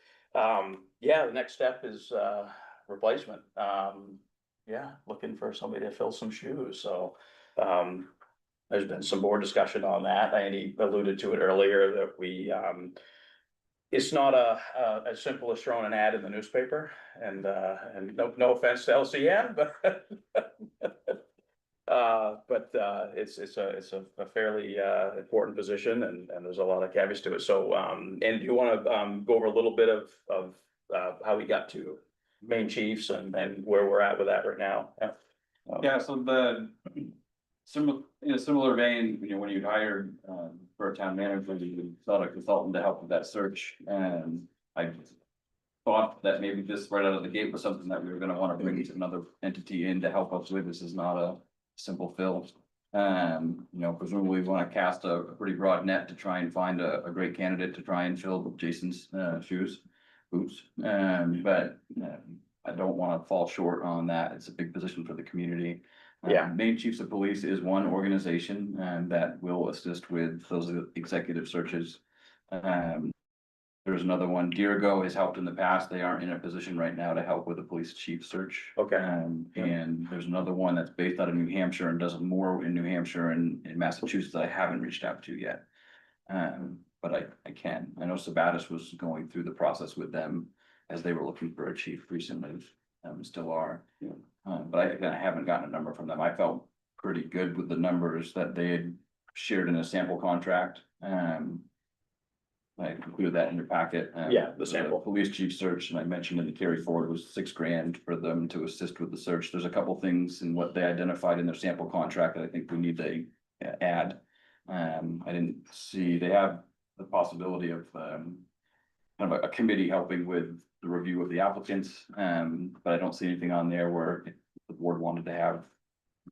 S1: yeah, the next step is, replacement, yeah, looking for somebody to fill some shoes, so, there's been some more discussion on that, Andy alluded to it earlier, that we, it's not as simple as throwing an ad in the newspaper, and no offense to LCN, but it's a fairly important position, and there's a lot of caveats to it, so, and do you wanna, go over a little bit of how we got to main chiefs and where we're at with that right now? Yeah.
S4: Yeah, so in a similar vein, you know, when you hired, for a town manager, you sought a consultant to help with that search, and I thought that maybe this right out of the gate was something that we were gonna wanna bring another entity in to help us with. This is not a simple fill. You know, presumably we wanna cast a pretty broad net to try and find a great candidate to try and fill Jason's, boots. But I don't wanna fall short on that. It's a big position for the community.
S1: Yeah.
S4: Maine Chiefs of Police is one organization, that will assist with those executive searches. There's another one, Dirigo has helped in the past. They aren't in a position right now to help with the police chief search.
S1: Okay.
S4: And there's another one that's based out of New Hampshire and does more in New Hampshire and in Massachusetts that I haven't reached out to yet. But I can. I know Sabatis was going through the process with them as they were looking for a chief recently, still are. But I haven't gotten a number from them. I felt pretty good with the numbers that they had shared in a sample contract. I included that in your packet.
S1: Yeah, the sample.
S4: Police chief search, and I mentioned in the carry forward was $6,000 for them to assist with the search. There's a couple things in what they identified in their sample contract that I think we need to add. I didn't see, they have the possibility of kind of a committee helping with the review of the applicants, but I don't see anything on there where the board wanted to have,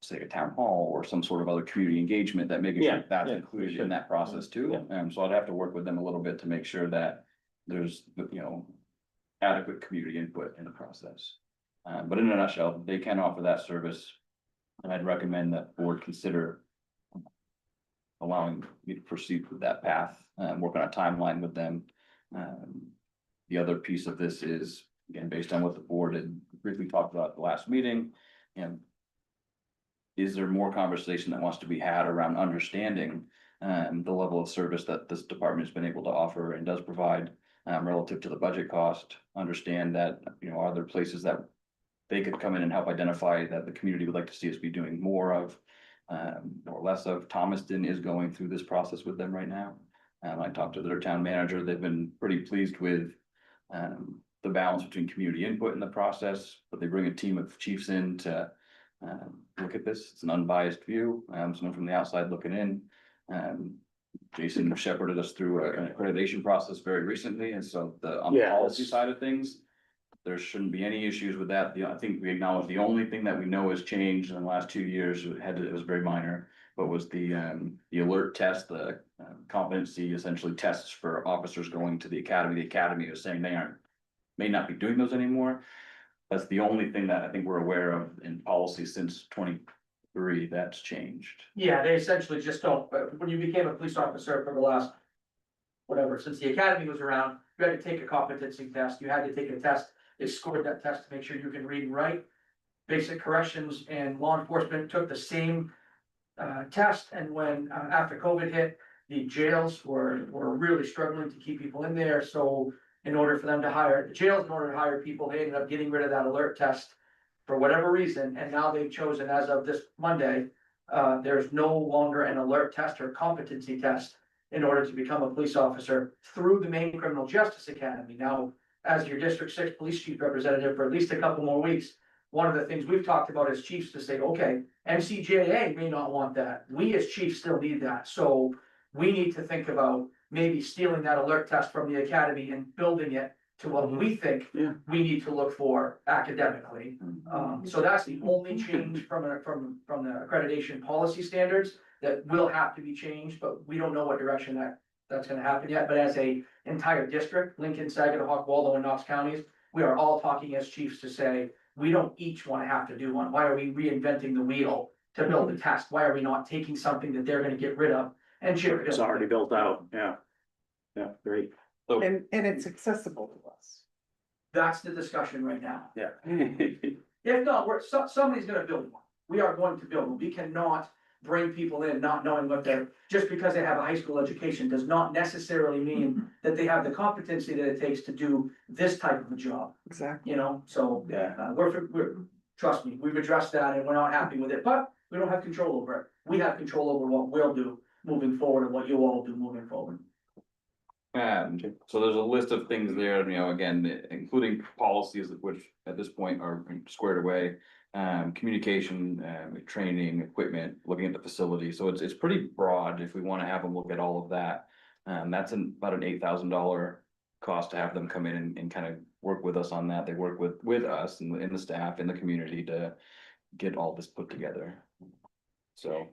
S4: say, a town hall or some sort of other community engagement that maybe
S1: Yeah,
S4: that's
S1: yeah,
S4: included
S1: sure.
S4: in that process too. So I'd have to work with them a little bit to make sure that there's, you know, adequate community input in the process. But in a nutshell, they can offer that service. And I'd recommend that board consider allowing me to proceed with that path, work on a timeline with them. The other piece of this is, again, based on what the board had briefly talked about at the last meeting, and is there more conversation that wants to be had around understanding the level of service that this department has been able to offer and does provide relative to the budget cost? Understand that, you know, are there places that they could come in and help identify that the community would like to see us be doing more of, or less of? Thomaston is going through this process with them right now. I talked to their town manager. They've been pretty pleased with the balance between community input in the process, but they bring a team of chiefs in to look at this. It's an unbiased view, someone from the outside looking in. Jason shepherded us through an accreditation process very recently, and so on the
S1: Yeah,
S4: policy
S1: that's-
S4: side of things, there shouldn't be any issues with that. I think we acknowledge the only thing that we know has changed in the last 2 years, it was very minor, what was the alert test, the competency essentially tests for officers going to the academy. The academy is saying they may not be doing those anymore. That's the only thing that I think we're aware of in policy since 23 that's changed.
S2: Yeah, they essentially just don't, when you became a police officer for the last, whatever, since the academy was around, you had to take a competency test, you had to take a test, they scored that test to make sure you can read and write. Basic corrections and law enforcement took the same test, and when after COVID hit, the jails were really struggling to keep people in there, so in order for them to hire, the jails, in order to hire people, they ended up getting rid of that alert test for whatever reason, and now they've chosen, as of this Monday, there's no longer an alert test or competency test in order to become a police officer through the Maine Criminal Justice Academy. Now, as your District 6 Police Chief Representative for at least a couple more weeks, one of the things we've talked about as chiefs to say, okay, MCJA may not want that. We as chiefs still need that. So we need to think about maybe stealing that alert test from the academy and building it to what we think
S3: Yeah.
S2: we need to look for academically. So that's the only change from the accreditation policy standards that will have to be changed, but we don't know what direction that's gonna happen yet. But as a entire district, Lincoln, Saginaw, Waldo, and Knox counties, we are all talking as chiefs to say, we don't each wanna have to do one. Why are we reinventing the wheel to build a test? Why are we not taking something that they're gonna get rid of and ship it?
S9: It's already built out, yeah. Yeah, great.
S3: And it's accessible to us.
S2: That's the discussion right now.
S9: Yeah.
S2: If not, somebody's gonna build one. We are going to build one. We cannot bring people in not knowing what they're, just because they have a high school education does not necessarily mean that they have the competency that it takes to do this type of a job,
S3: Exactly.
S2: you know? So,
S9: Yeah.
S2: trust me, we've addressed that and we're not happy with it, but we don't have control over it. We have control over what we'll do moving forward and what you all do moving forward.
S4: So there's a list of things there, you know, again, including policies which at this point are squared away. Communication, training, equipment, looking at the facility, so it's pretty broad if we wanna have them look at all of that. That's about an $8,000 cost to have them come in and kind of work with us on that. They work with us and the staff in the community to get all this put together. So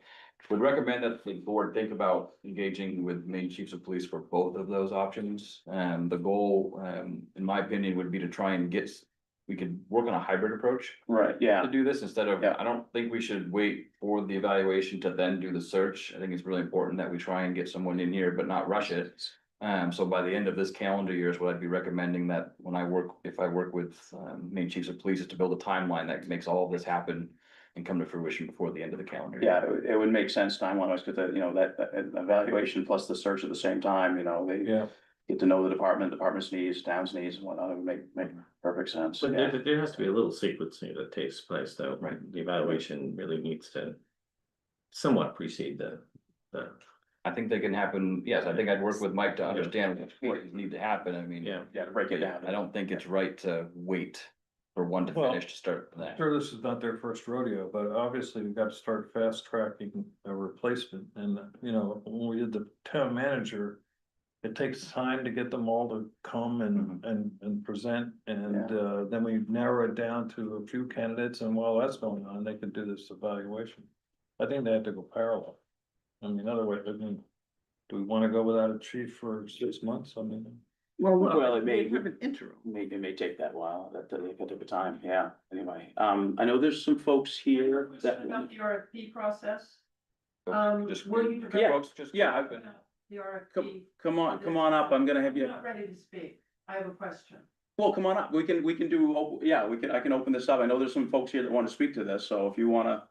S4: would recommend that the board think about engaging with Maine Chiefs of Police for both of those options. The goal, in my opinion, would be to try and we could work on a hybrid approach
S9: Right, yeah.
S4: to do this instead of,
S9: Yeah.
S4: I don't think we should wait for the evaluation to then do the search. I think it's really important that we try and get someone in here, but not rush it. So by the end of this calendar year is what I'd be recommending, that when if I work with Maine Chiefs of Police, is to build a timeline that makes all of this happen and come to fruition before the end of the calendar year.
S9: Yeah, it would make sense time-wise, because that evaluation plus the search at the same time, they
S6: Yeah.
S9: get to know the department's needs, town's needs and whatnot, it would make perfect sense.
S5: But
S9: Yeah.
S5: there has to be a little sequencing that takes place, though, right? The evaluation really needs to somewhat precede the.
S4: I think they can happen, yes, I think I'd work with Mike to understand what need to happen, I mean.
S5: Yeah.
S9: Yeah, to break it down.
S4: I don't think it's right to wait for one to
S6: Well,
S4: finish to start that.
S6: Sure, this is not their first rodeo, but obviously we've got to start fast tracking a replacement. And, when we did the town manager, it takes time to get them all to come and present. And then we narrow it down to a few candidates. And while that's going on, they could do this evaluation. I think they have to go parallel. I mean, otherwise, do we want to go without a chief for 6 months? I mean.
S9: Well, it may,
S3: We have an interim.
S9: it may take that while, that could take a time, yeah, anyway, I know there's some folks here that.
S11: About the RFP process,
S4: Just-
S11: will you?
S9: Yeah,
S4: folks, just-
S9: yeah,
S11: The RFP.
S9: come on up, I'm gonna have
S11: You're
S9: you,
S11: not ready to speak. I have a question.
S9: well, come on up, we can do, I can open this up, I know there's some folks here that wanna speak to this, so if you wanna.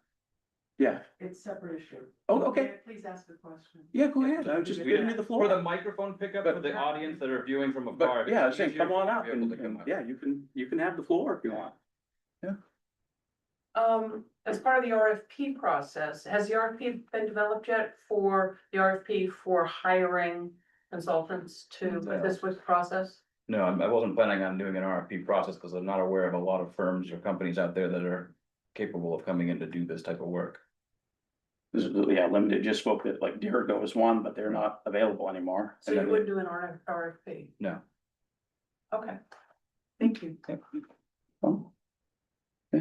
S9: Yeah,
S11: It's a separate issue.
S9: oh, okay,
S11: May I Please ask a question.
S9: yeah, go ahead, I'm just giving you the floor.
S4: For the microphone pickup, for the audience that are viewing from afar.
S9: But, yeah,
S4: it's
S9: say,
S4: easier
S9: come on
S4: to
S9: up,
S4: be able
S9: and,
S4: to come up.
S9: yeah, you can have the floor if you want.
S11: As part of the RFP process, has the RFP been developed yet for the RFP for hiring consultants to assist with the process?
S4: No, I wasn't planning on doing an RFP process because I'm not aware of a lot of firms or companies out there that are capable of coming in to do this type of work.
S9: Yeah, limited, just spoke that like Dirigo is one, but they're not available anymore.
S11: So you would do an RFP?
S4: No.
S11: Okay, thank you.
S9: Oh. Yeah.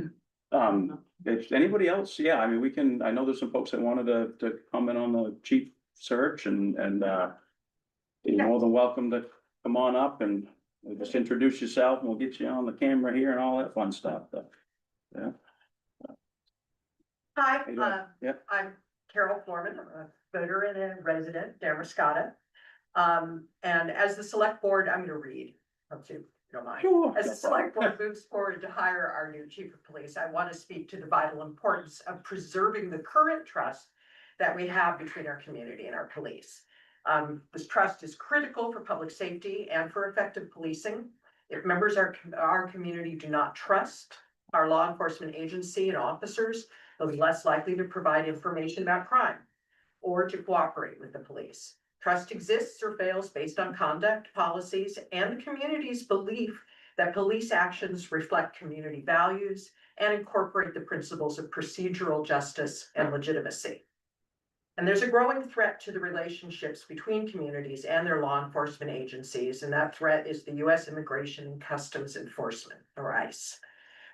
S1: if anybody else, yeah, I mean, we can, I know there's some folks that wanted to comment on the chief search and, you're more than welcome to come on up and just introduce yourself and we'll get you on the camera here and all that fun stuff. Yeah.
S13: Hi,
S1: How you doing? Yeah.
S13: I'm Carol Foreman, I'm a voter and a resident, Damascotta. And as the select board, I'm gonna read, if you don't mind.
S1: Sure.
S13: As the select board moves forward to hire our new chief of police, I want to speak to the vital importance of preserving the current trust that we have between our community and our police. This trust is critical for public safety and for effective policing. If members of our community do not trust our law enforcement agency and officers, they'll be less likely to provide information about crime or to cooperate with the police. Trust exists or fails based on conduct, policies, and the community's belief that police actions reflect community values and incorporate the principles of procedural justice and legitimacy. And there's a growing threat to the relationships between communities and their law enforcement agencies, and that threat is the U.S. Immigration and Customs Enforcement, or ICE.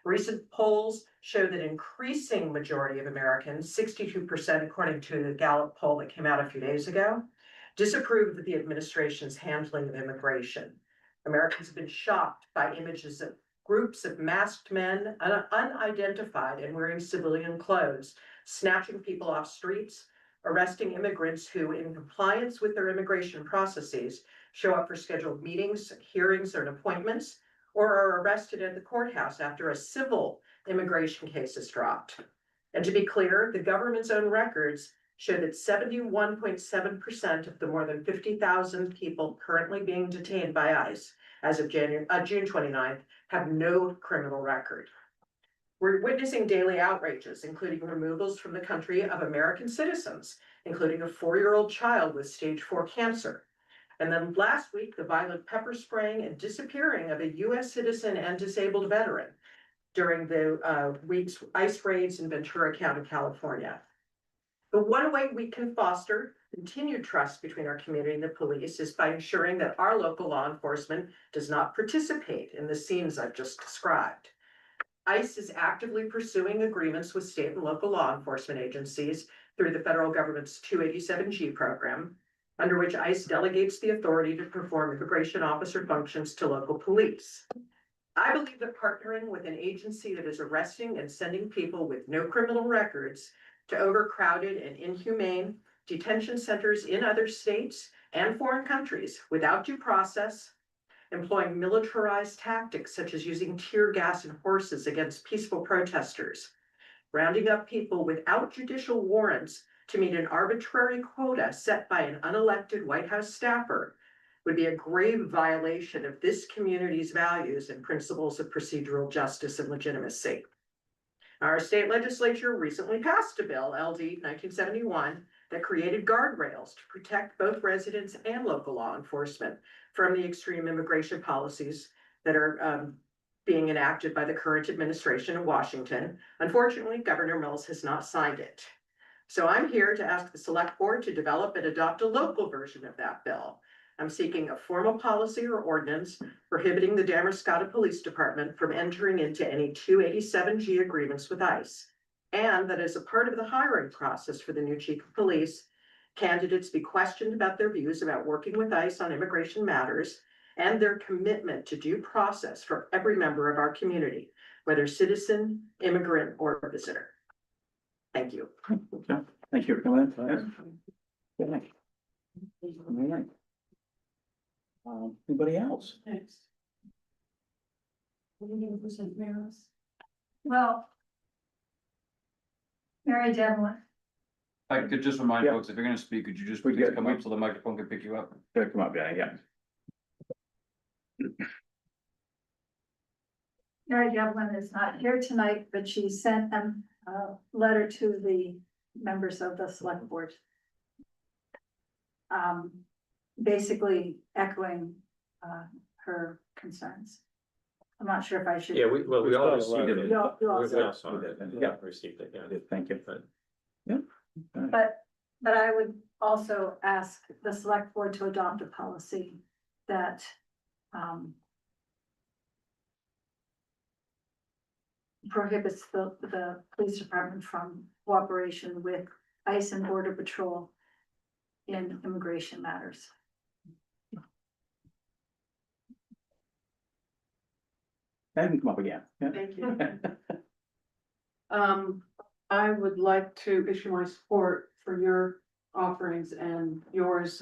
S13: Recent polls show that increasing majority of Americans, 62% according to the Gallup poll that came out a few days ago, disapprove of the administration's handling of immigration. Americans have been shocked by images of groups of masked men, unidentified and wearing civilian clothes, snatching people off streets, arresting immigrants who, in compliance with their immigration processes, show up for scheduled meetings, hearings, or appointments, or are arrested at the courthouse after a civil immigration case is dropped. And to be clear, the government's own records show that 71.7% of the more than 50,000 people currently being detained by ICE as of June 29th have no criminal record. We're witnessing daily outrages, including removals from the country of American citizens, including a 4-year-old child with stage 4 cancer. And then last week, the violent pepper spraying and disappearing of a US citizen and disabled veteran during the week's ICE raids in Ventura County, California. The one way we can foster continued trust between our community and the police is by ensuring that our local law enforcement does not participate in the scenes I've just described. ICE is actively pursuing agreements with state and local law enforcement agencies through the federal government's 287G program, under which ICE delegates the authority to perform immigration officer functions to local police. I believe that partnering with an agency that is arresting and sending people with no criminal records to overcrowded and inhumane detention centers in other states and foreign countries without due process, employing militarized tactics such as using tear gas and horses against peaceful protesters, rounding up people without judicial warrants to meet an arbitrary quota set by an unelected White House staffer would be a grave violation of this community's values and principles of procedural justice and legitimacy. Our state legislature recently passed a bill, LD 1971, that created guardrails to protect both residents and local law enforcement from the extreme immigration policies that are being enacted by the current administration in Washington. Unfortunately, Governor Mills has not signed it. So I'm here to ask the select board to develop and adopt a local version of that bill. I'm seeking a formal policy or ordinance prohibiting the Damascotta Police Department from entering into any 287G agreements with ICE. And that as a part of the hiring process for the new chief of police, candidates be questioned about their views about working with ICE on immigration matters and their commitment to due process for every member of our community, whether citizen, immigrant, or visitor. Thank you.
S1: Okay, thank you for coming in. Good night. All right. Anybody else?
S10: Next. Well. Mary Devlin.
S4: I could just remind
S1: Yeah.
S4: folks, if you're gonna speak, could you just
S1: We
S4: please
S1: good.
S4: come up so the microphone can pick you up?
S1: Good, come up, yeah.
S10: Mary Devlin is not here tonight, but she sent a letter to the members of the select board. Basically echoing her concerns. I'm not sure if I should.
S5: Yeah, we all received it.
S10: You all
S5: We
S10: saw it.
S5: all saw it.
S1: Yeah.
S5: Received it, yeah.
S1: Thank you.
S5: But
S1: Yeah.
S10: But I would also ask the select board to adopt a policy that, prohibits the police department from cooperation with ICE and Border Patrol in immigration matters.
S1: That can come up again. Yeah.
S11: Thank you. I would like to issue my support for your offerings and yours,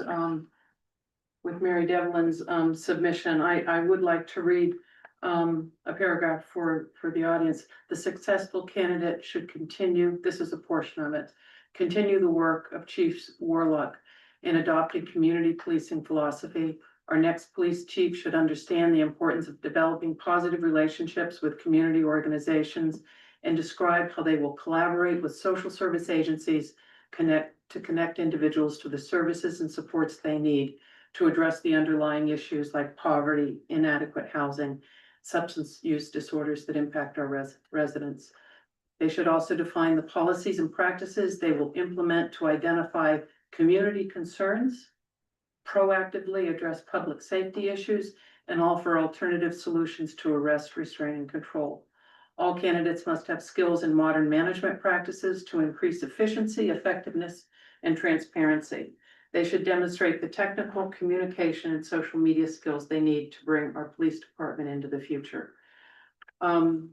S11: with Mary Devlin's, submission. I would like to read, a paragraph for the audience. The successful candidate should continue, this is a portion of it, continue the work of Chief Warlock in adopting community policing philosophy. Our next police chief should understand the importance of developing positive relationships with community organizations and describe how they will collaborate with social service agencies, connect individuals to the services and supports they need to address the underlying issues like poverty, inadequate housing, substance use disorders that impact our residents. They should also define the policies and practices they will implement to identify community concerns, proactively address public safety issues, and offer alternative solutions to arrest, restrain, and control. All candidates must have skills in modern management practices to increase efficiency, effectiveness, and transparency. They should demonstrate the technical, communication, and social media skills they need to bring our police department into the future. And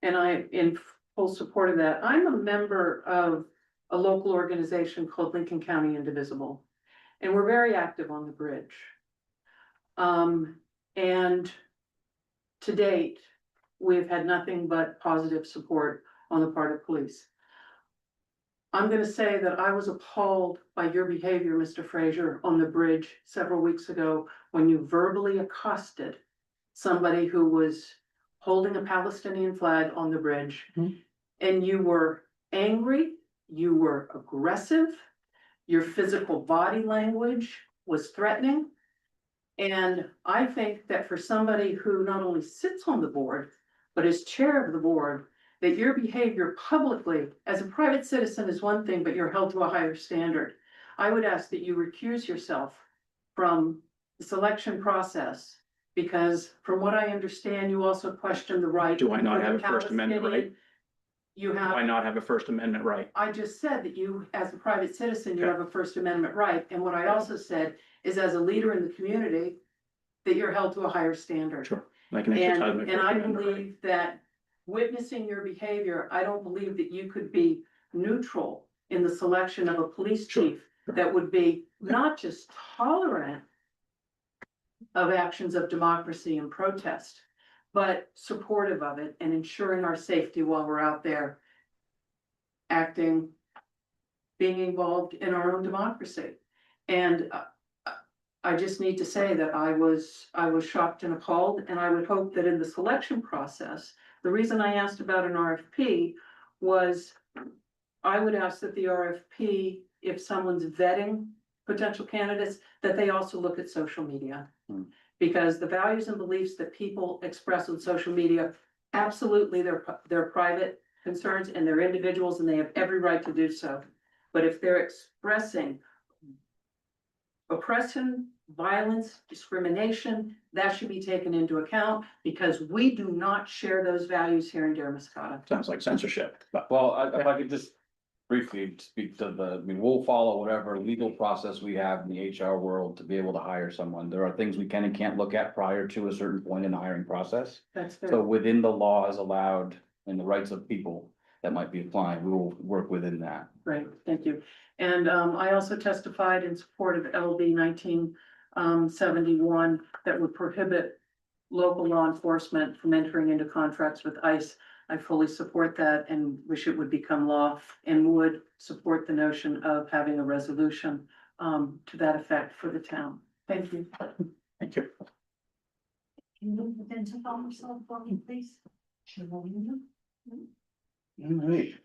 S11: I, in full support of that, I'm a member of a local organization called Lincoln County Indivisible, and we're very active on the bridge. And to date, we've had nothing but positive support on the part of police. I'm gonna say that I was appalled by your behavior, Mr. Frazier, on the bridge several weeks ago when you verbally accosted somebody who was holding a Palestinian flag on the bridge. And you were angry, you were aggressive, your physical body language was threatening. And I think that for somebody who not only sits on the board, but is chair of the board, that your behavior publicly as a private citizen is one thing, but you're held to a higher standard. I would ask that you recuse yourself from the selection process, because from what I understand, you also question the right.
S1: Do I not
S11: of the
S1: have a First Amendment right?
S11: Palestinian. You
S1: Do
S11: have.
S1: I not have a First Amendment right?
S11: I just said that you, as a private citizen, you
S1: Okay.
S11: have a First Amendment right, and what I also said is as a leader in the community, that you're held to a higher standard.
S1: Sure. I can exercise my
S11: And
S1: First
S11: I
S1: Amendment right.
S11: believe that witnessing your behavior, I don't believe that you could be neutral in the selection of a police
S1: Sure,
S11: chief that would be not just tolerant of actions of democracy and protest, but supportive of it and ensuring our safety while we're out there acting, being involved in our own democracy. And I just need to say that I was shocked and appalled, and I would hope that in the selection process, the reason I asked about an RFP was I would ask that the RFP, if someone's vetting potential candidates, that they also look at social media. Because the values and beliefs that people express on social media, absolutely, they're private concerns and they're individuals and they have every right to do so. But if they're expressing oppression, violence, discrimination, that should be taken into account because we do not share those values here in Daramuscata.
S1: Sounds like censorship, but
S4: Well, if I could just briefly speak to we'll follow whatever legal process we have in the HR world to be able to hire someone. There are things we can and can't look at prior to a certain point in the hiring process.
S11: That's
S4: So
S11: fair.
S4: within the laws allowed and the rights of people that might be applying, we will work within that.
S11: Great, thank you. And I also testified in support of LB 1971 that would prohibit local law enforcement from entering into contracts with ICE. I fully support that and wish it would become law and would support the notion of having a resolution to that effect for the town. Thank you.
S1: thank you.
S10: Can you identify yourself for me, please?
S1: Alright.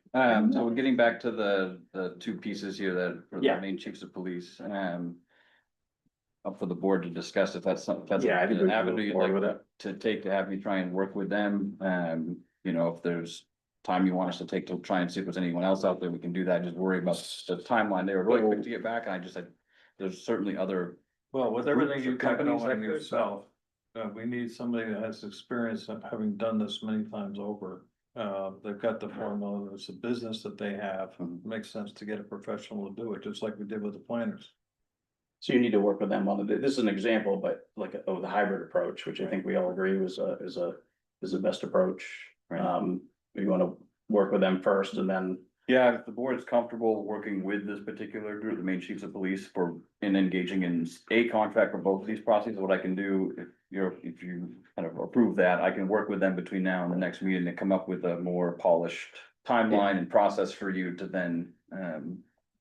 S4: So we're getting back to the two pieces here that for the
S1: Yeah.
S4: main chiefs of police, up for the board to discuss if that's something, that's
S1: Yeah, I think we
S4: an
S1: can
S4: avenue
S1: move
S4: you'd
S1: forward
S4: like
S1: with it.
S4: to take to have me try and work with them. You know, if there's time you want us to take to try and see if there's anyone else out there, we can do that. Just worry about the timeline. They were really quick to get back and I just said, there's certainly other.
S6: Well, with everything
S4: For
S6: you got
S4: companies
S6: going
S4: like this.
S6: yourself, we need somebody that has experience of having done this many times over. They've got the formula, it's a business that they have, makes sense to get a professional to do it, just like we did with the planners.
S1: So you need to work with them on it. This is an example, but like, the hybrid approach, which I think we all agree is the best approach. You wanna work with them first and then,
S4: Yeah, if the board is comfortable working with this particular group, the main chiefs of police in engaging in a contract for both of these processes, what I can do, if you kind of approve that, I can work with them between now and the next meeting and come up with a more polished timeline and process for you to then,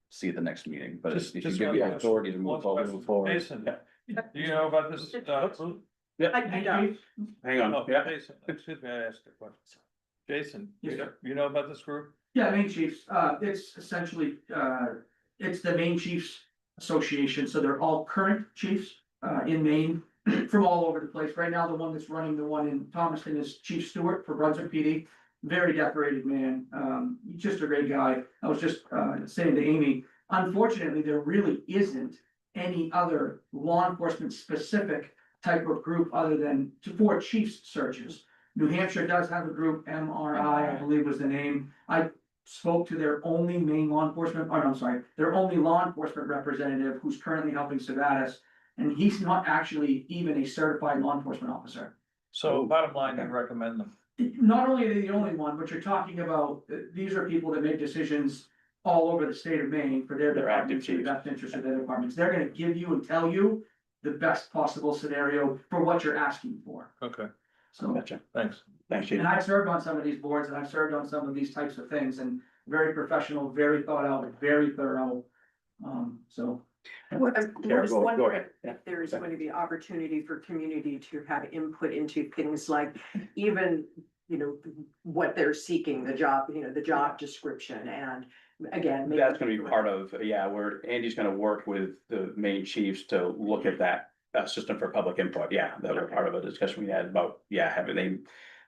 S4: see at the next meeting, but if you
S6: Just
S4: give
S6: one
S4: me
S6: question.
S4: authority to move forward.
S6: Jason, do you know about this?
S1: yeah,
S13: I don't.
S1: hang on,
S6: Oh,
S1: yeah.
S6: Jason, excuse me, I asked a question. Jason,
S2: Yes, sir.
S6: you know about this group?
S2: Yeah, main chiefs, it's essentially, it's the Main Chiefs Association, so they're all current chiefs, in Maine. From all over the place. Right now, the one that's running the one in Thomaston is Chief Stewart for Brunswick PD. Very decorated man, just a great guy. I was just, saying to Amy, unfortunately, there really isn't any other law enforcement specific type of group other than for chiefs searches. New Hampshire does have a group, MRI, I believe was the name. I spoke to their only main law enforcement, oh, no, I'm sorry, their only law enforcement representative who's currently helping Sevatis. And he's not actually even a certified law enforcement officer.
S6: So bottom line, you recommend them.
S2: Not only are they the only one, but you're talking about, these are people that make decisions all over the state of Maine for their
S1: They're active
S2: departments, for the
S1: chiefs.
S2: best interest of their departments. They're gonna give you and tell you the best possible scenario for what you're asking for.
S6: Okay,
S2: So,
S1: Gotcha,
S6: thanks.
S1: thanks, Chief.
S2: and I've served on some of these boards and I've served on some of these types of things and very professional, very thought out, very thorough. So.
S3: What,
S13: I'm
S1: Kara,
S13: just
S1: go
S13: wondering
S1: ahead. Yeah.
S13: if there is going to be opportunity for community to have input into things like even, what they're seeking, the job, the job description and again. maybe-
S1: That's gonna be part of, where Andy's gonna work with the main chiefs to look at that, system for public input, that were part of a discussion we had about, having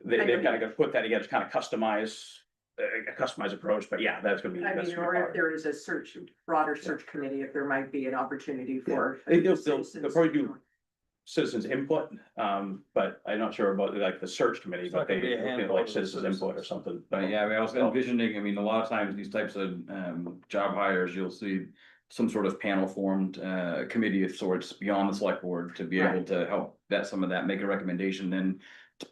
S1: they've kind of got to put that together, kind of customize, a customized approach, but that's gonna be.
S13: I
S1: that's
S13: mean,
S1: gonna
S13: or
S1: be
S13: if
S1: part of it.
S13: there is a broader search committee, if there might be an opportunity for.
S1: I think they'll
S13: citizens
S1: probably
S13: to
S1: do
S13: join.
S1: citizens input, but I'm not sure about like the search committee,
S6: It's
S1: but
S6: not gonna be a handful
S1: like
S6: of
S1: citizens input or something.
S4: But yeah, I mean, I was envisioning, I mean, a lot of times these types of job hires, you'll see some sort of panel formed committee of sorts beyond the select board to be able to help vet some of that, make a recommendation, then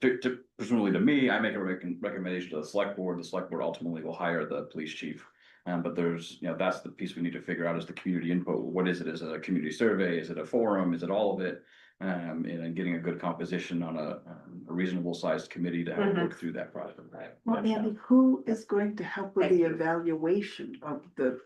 S4: to presumably to me, I make a recommendation to the select board ultimately will hire the police chief. But there's, that's the piece we need to figure out is the community input. What is it? Is it a community survey? Is it a forum? Is it all of it? And getting a good composition on a reasonable sized committee to help work through that process.
S3: well, Andy, who is going to help with the evaluation of the?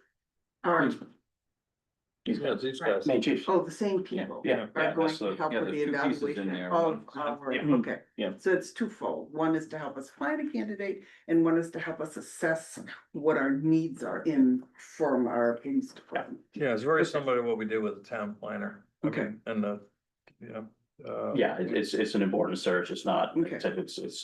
S6: Yeah, these guys.
S1: Main chiefs.
S3: Oh, the same people
S1: Yeah,
S3: are going
S4: that's
S3: to
S4: the-
S3: help
S4: yeah,
S3: with the
S4: there's two pieces in
S3: evaluation
S4: there.
S3: of our,
S1: Yeah.
S3: okay.
S1: Yeah.
S3: So it's twofold. One is to help us find a candidate and one is to help us assess what our needs are from our police department.
S6: Yeah, it's very similar to what we did with the town planner. I
S3: Okay.
S6: mean, and the,
S1: It's an important search. It's not,
S3: Okay.
S1: it's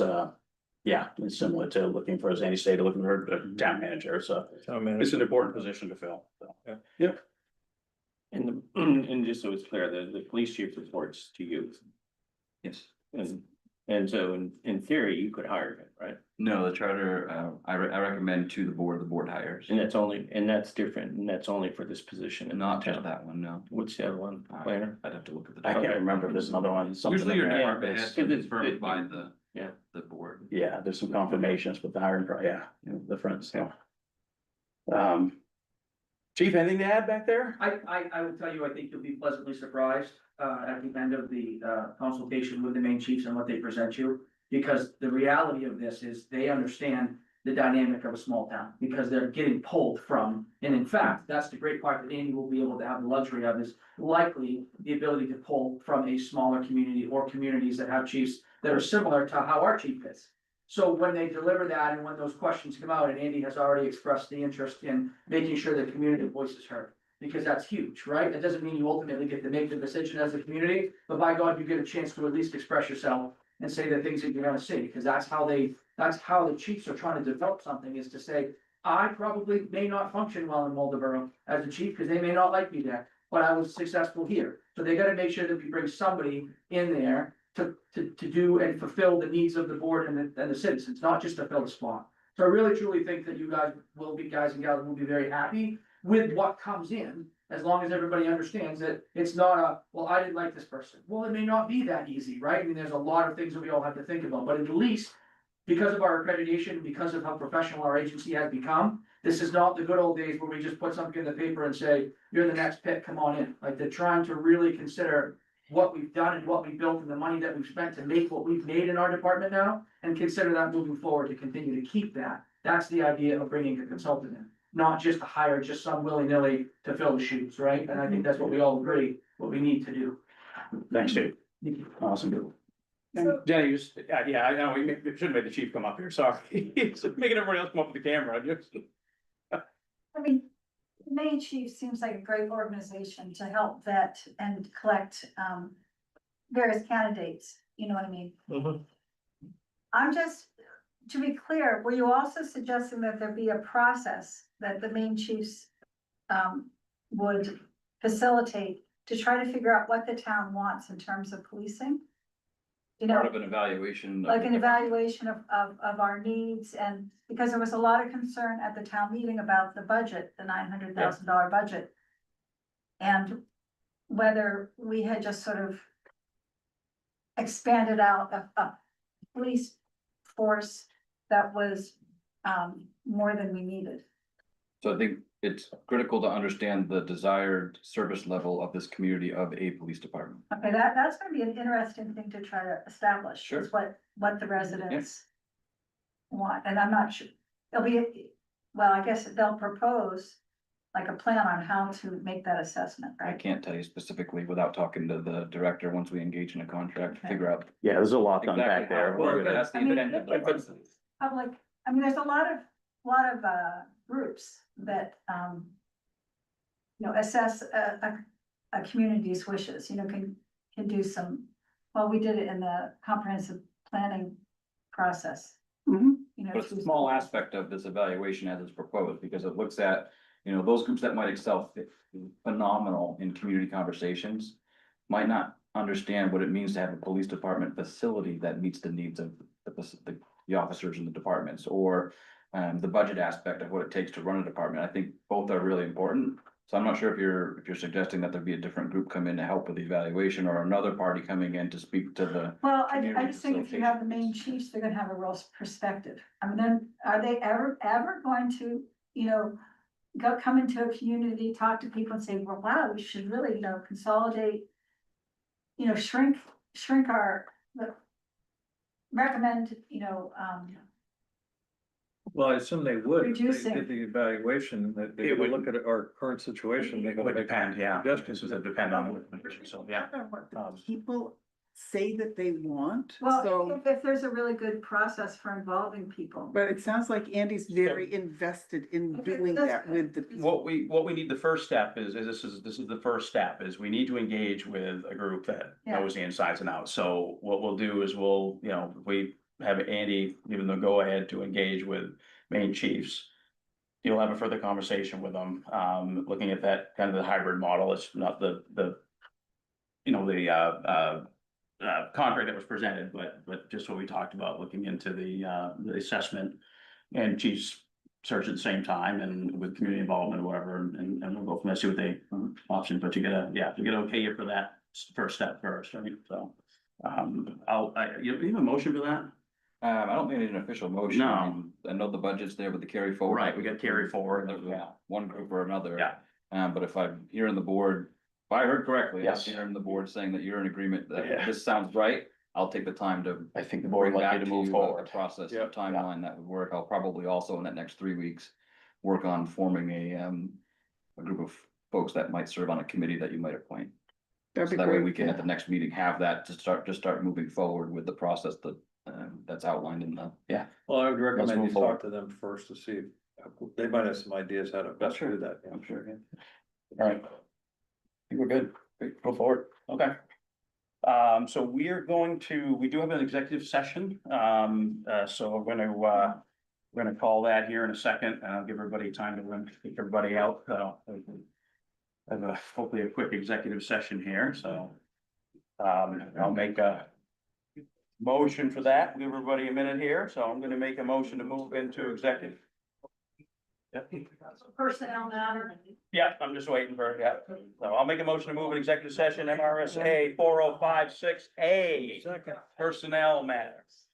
S1: similar to looking for, as Andy stated, looking for a town manager, so
S6: town manager.
S1: it's an important position to fill. So.
S6: Yeah.
S5: And just so it's clear, the police chief reports to you.
S4: Yes.
S5: And so in theory, you could hire him, right?
S4: No, the charter, I recommend to the board hires,
S5: And that's different, and that's only for this position and
S4: not just that one, no.
S5: What's the other one, planner?
S4: I'd have to look at the.
S1: I can't remember if there's another one. something
S4: Usually your
S1: like that.
S4: department
S5: it's-
S4: has to be
S5: it's-
S4: confirmed by
S5: yeah.
S4: the board.
S1: Yeah, there's some confirmations with the hiring, the front, so. Chief, anything to add back there?
S2: I will tell you, I think you'll be pleasantly surprised, at the end of the, consultation with the main chiefs and what they present you. Because the reality of this is they understand the dynamic of a small town, because they're getting pulled from, and in fact, that's the great part that Andy will be able to have the luxury of is likely the ability to pull from a smaller community or communities that have chiefs that are similar to how our chief is. So when they deliver that and when those questions come out, and Andy has already expressed the interest in making sure the community voice is heard. Because that's huge, right? It doesn't mean you ultimately get to make the decision as a community, but by God, you get a chance to at least express yourself and say the things that you want to say, because that's how the chiefs are trying to develop something, is to say, I probably may not function well in Waldeboro as a chief, because they may not like me there, but I was successful here. So they gotta make sure that we bring somebody in there to do and fulfill the needs of the board and the citizens, not just to fill a spot. So I really truly think that you guys and gals will be very happy with what comes in, as long as everybody understands that it's not a, well, I didn't like this person. Well, it may not be that easy, right? I mean, there's a lot of things that we all have to think about, but at least because of our accreditation, because of how professional our agency has become, this is not the good old days where we just put something in the paper and say, you're the next pick, come on in. Like, they're trying to really consider what we've done and what we built and the money that we've spent to make what we've made in our department now, and consider that moving forward to continue to keep that. That's the idea of bringing a consultant in, not just to hire just some willy-nilly to fill the shoes, right? And I think that's what we all agree, what we need to do.
S1: Thanks, Dave. Awesome. Jenny, you just, yeah, I know, we shouldn't make the chief come up here, sorry. So making everybody else come up with the camera.
S10: I mean, the Maine Chief seems like a great organization to help vet and collect, various candidates, you know what I mean? I'm just, to be clear, were you also suggesting that there be a process that the Maine Chiefs, would facilitate to try to figure out what the town wants in terms of policing? You know,
S4: Part of an evaluation. of
S10: like
S4: the
S10: an
S4: department.
S10: evaluation of our needs, and because there was a lot of concern at the town meeting about the budget, the $900,000 budget. And whether we had just sort of expanded out a police force that was more than we needed.
S4: So I think it's critical to understand the desired service level of this community of a police department.
S10: Okay, that's gonna be an interesting thing to try to establish,
S4: Sure.
S10: is what the residents want, and I'm not sure, it'll be, well, I guess they'll propose like a plan on how to make that assessment,
S4: I
S10: right?
S4: can't tell you specifically without talking to the director, once we engage in a contract, to
S10: Okay.
S4: figure out.
S9: Yeah, there's a lot done
S4: exactly
S9: back
S4: how
S9: there.
S4: it works. That's the
S10: I mean,
S4: intent of the
S10: it's-
S4: process.
S10: Public, I mean, there's a lot of groups that, you know, assess a community's wishes, you know, can do some, well, we did it in the comprehensive planning process.
S3: Mhm.
S10: You know,
S4: But it's a
S10: to-
S4: small aspect of this evaluation as it's proposed, because it looks at, those groups that might excel phenomenal in community conversations. Might not understand what it means to have a police department facility that meets the needs of the officers in the departments, or the budget aspect of what it takes to run a department. I think both are really important. So I'm not sure if you're suggesting that there be a different group come in to help with the evaluation, or another party coming in to speak to the.
S10: Well, I
S4: community
S10: just think if you have the main
S4: facilitation piece.
S10: chiefs, they're gonna have a real perspective. I mean, then, are they ever going to, you know, come into a community, talk to people and say, well, wow, we should really, you know, consolidate, you know, shrink our, recommend, you know,
S6: Well, I assume they would, if they
S10: Reducing.
S6: did the evaluation, that they
S1: It
S6: would
S1: would-
S6: look at our current situation. they
S1: It
S6: gotta
S1: would
S6: make
S1: depend, yeah.
S6: suggestions.
S1: This would depend on, so, yeah.
S3: What the people say that they want,
S10: well,
S3: so,
S10: if there's a really good process for involving people.
S3: but it sounds like Andy's very invested in
S10: Okay,
S3: doing
S10: that's
S3: that with the.
S1: What we need, the first step is this is the first step, is we need to engage with a group that
S10: Yeah.
S1: knows the insides and outs. So what we'll do is we have Andy given the go-ahead to engage with Maine Chiefs. You'll have a further conversation with them, looking at that kind of the hybrid model. It's not the contract that was presented, but just what we talked about, looking into the assessment and chiefs search at the same time and with community involvement or whatever, and we'll go from there, see what they option, but you get okay for that first step first, right? So, you have a motion for that?
S4: I don't think it's an official motion.
S1: No.
S4: I mean, I know the budget's there with the carry forward.
S1: Right, we got carry forward,
S4: There's
S1: yeah.
S4: one group or another.
S1: Yeah.
S4: But if I'm hearing the board, if I heard correctly, I'm
S1: Yes.
S4: hearing the board saying that you're in agreement that
S1: Yeah.
S4: this sounds right, I'll take the time to.
S1: I think the board would
S4: bring
S1: like
S4: back
S1: you to
S4: to
S1: move
S4: you
S1: forward.
S4: a process,
S6: Yeah.
S4: a timeline that would work. I'll probably also in that next 3 weeks. Work on forming a group of folks that might serve on a committee that you might appoint.
S3: That'd
S4: So
S3: be
S4: that way
S3: great,
S4: we can
S3: yeah.
S4: at the next meeting have that to start moving forward with the process that's outlined in the.
S6: Well, I would recommend
S1: move
S6: you
S1: forward.
S6: talk to them first to see, if they might have some ideas how to best do that. yeah.
S4: I'm sure, yeah.
S1: All right. I think we're good. Great, go forward. Okay. So we do have an executive session. So we're gonna call that here in a second, and I'll give everybody time to run, kick everybody out. Have hopefully a quick executive session here, so. I'll make a motion for that. Give everybody a minute here. So I'm gonna make a motion to move into executive.
S10: Personnel matter.
S1: Yeah, I'm just waiting for, yeah. So I'll make a motion to move in executive session, MRSA 4056A.
S2: Second.
S1: Personnel matters.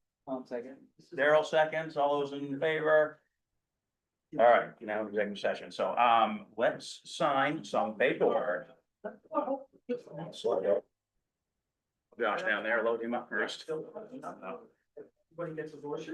S2: Second.
S1: Daryl seconds, all those in favor? All right, now executive session, so, let's sign some paperwork. Josh down there, load him up first.
S2: Everybody gets a voice.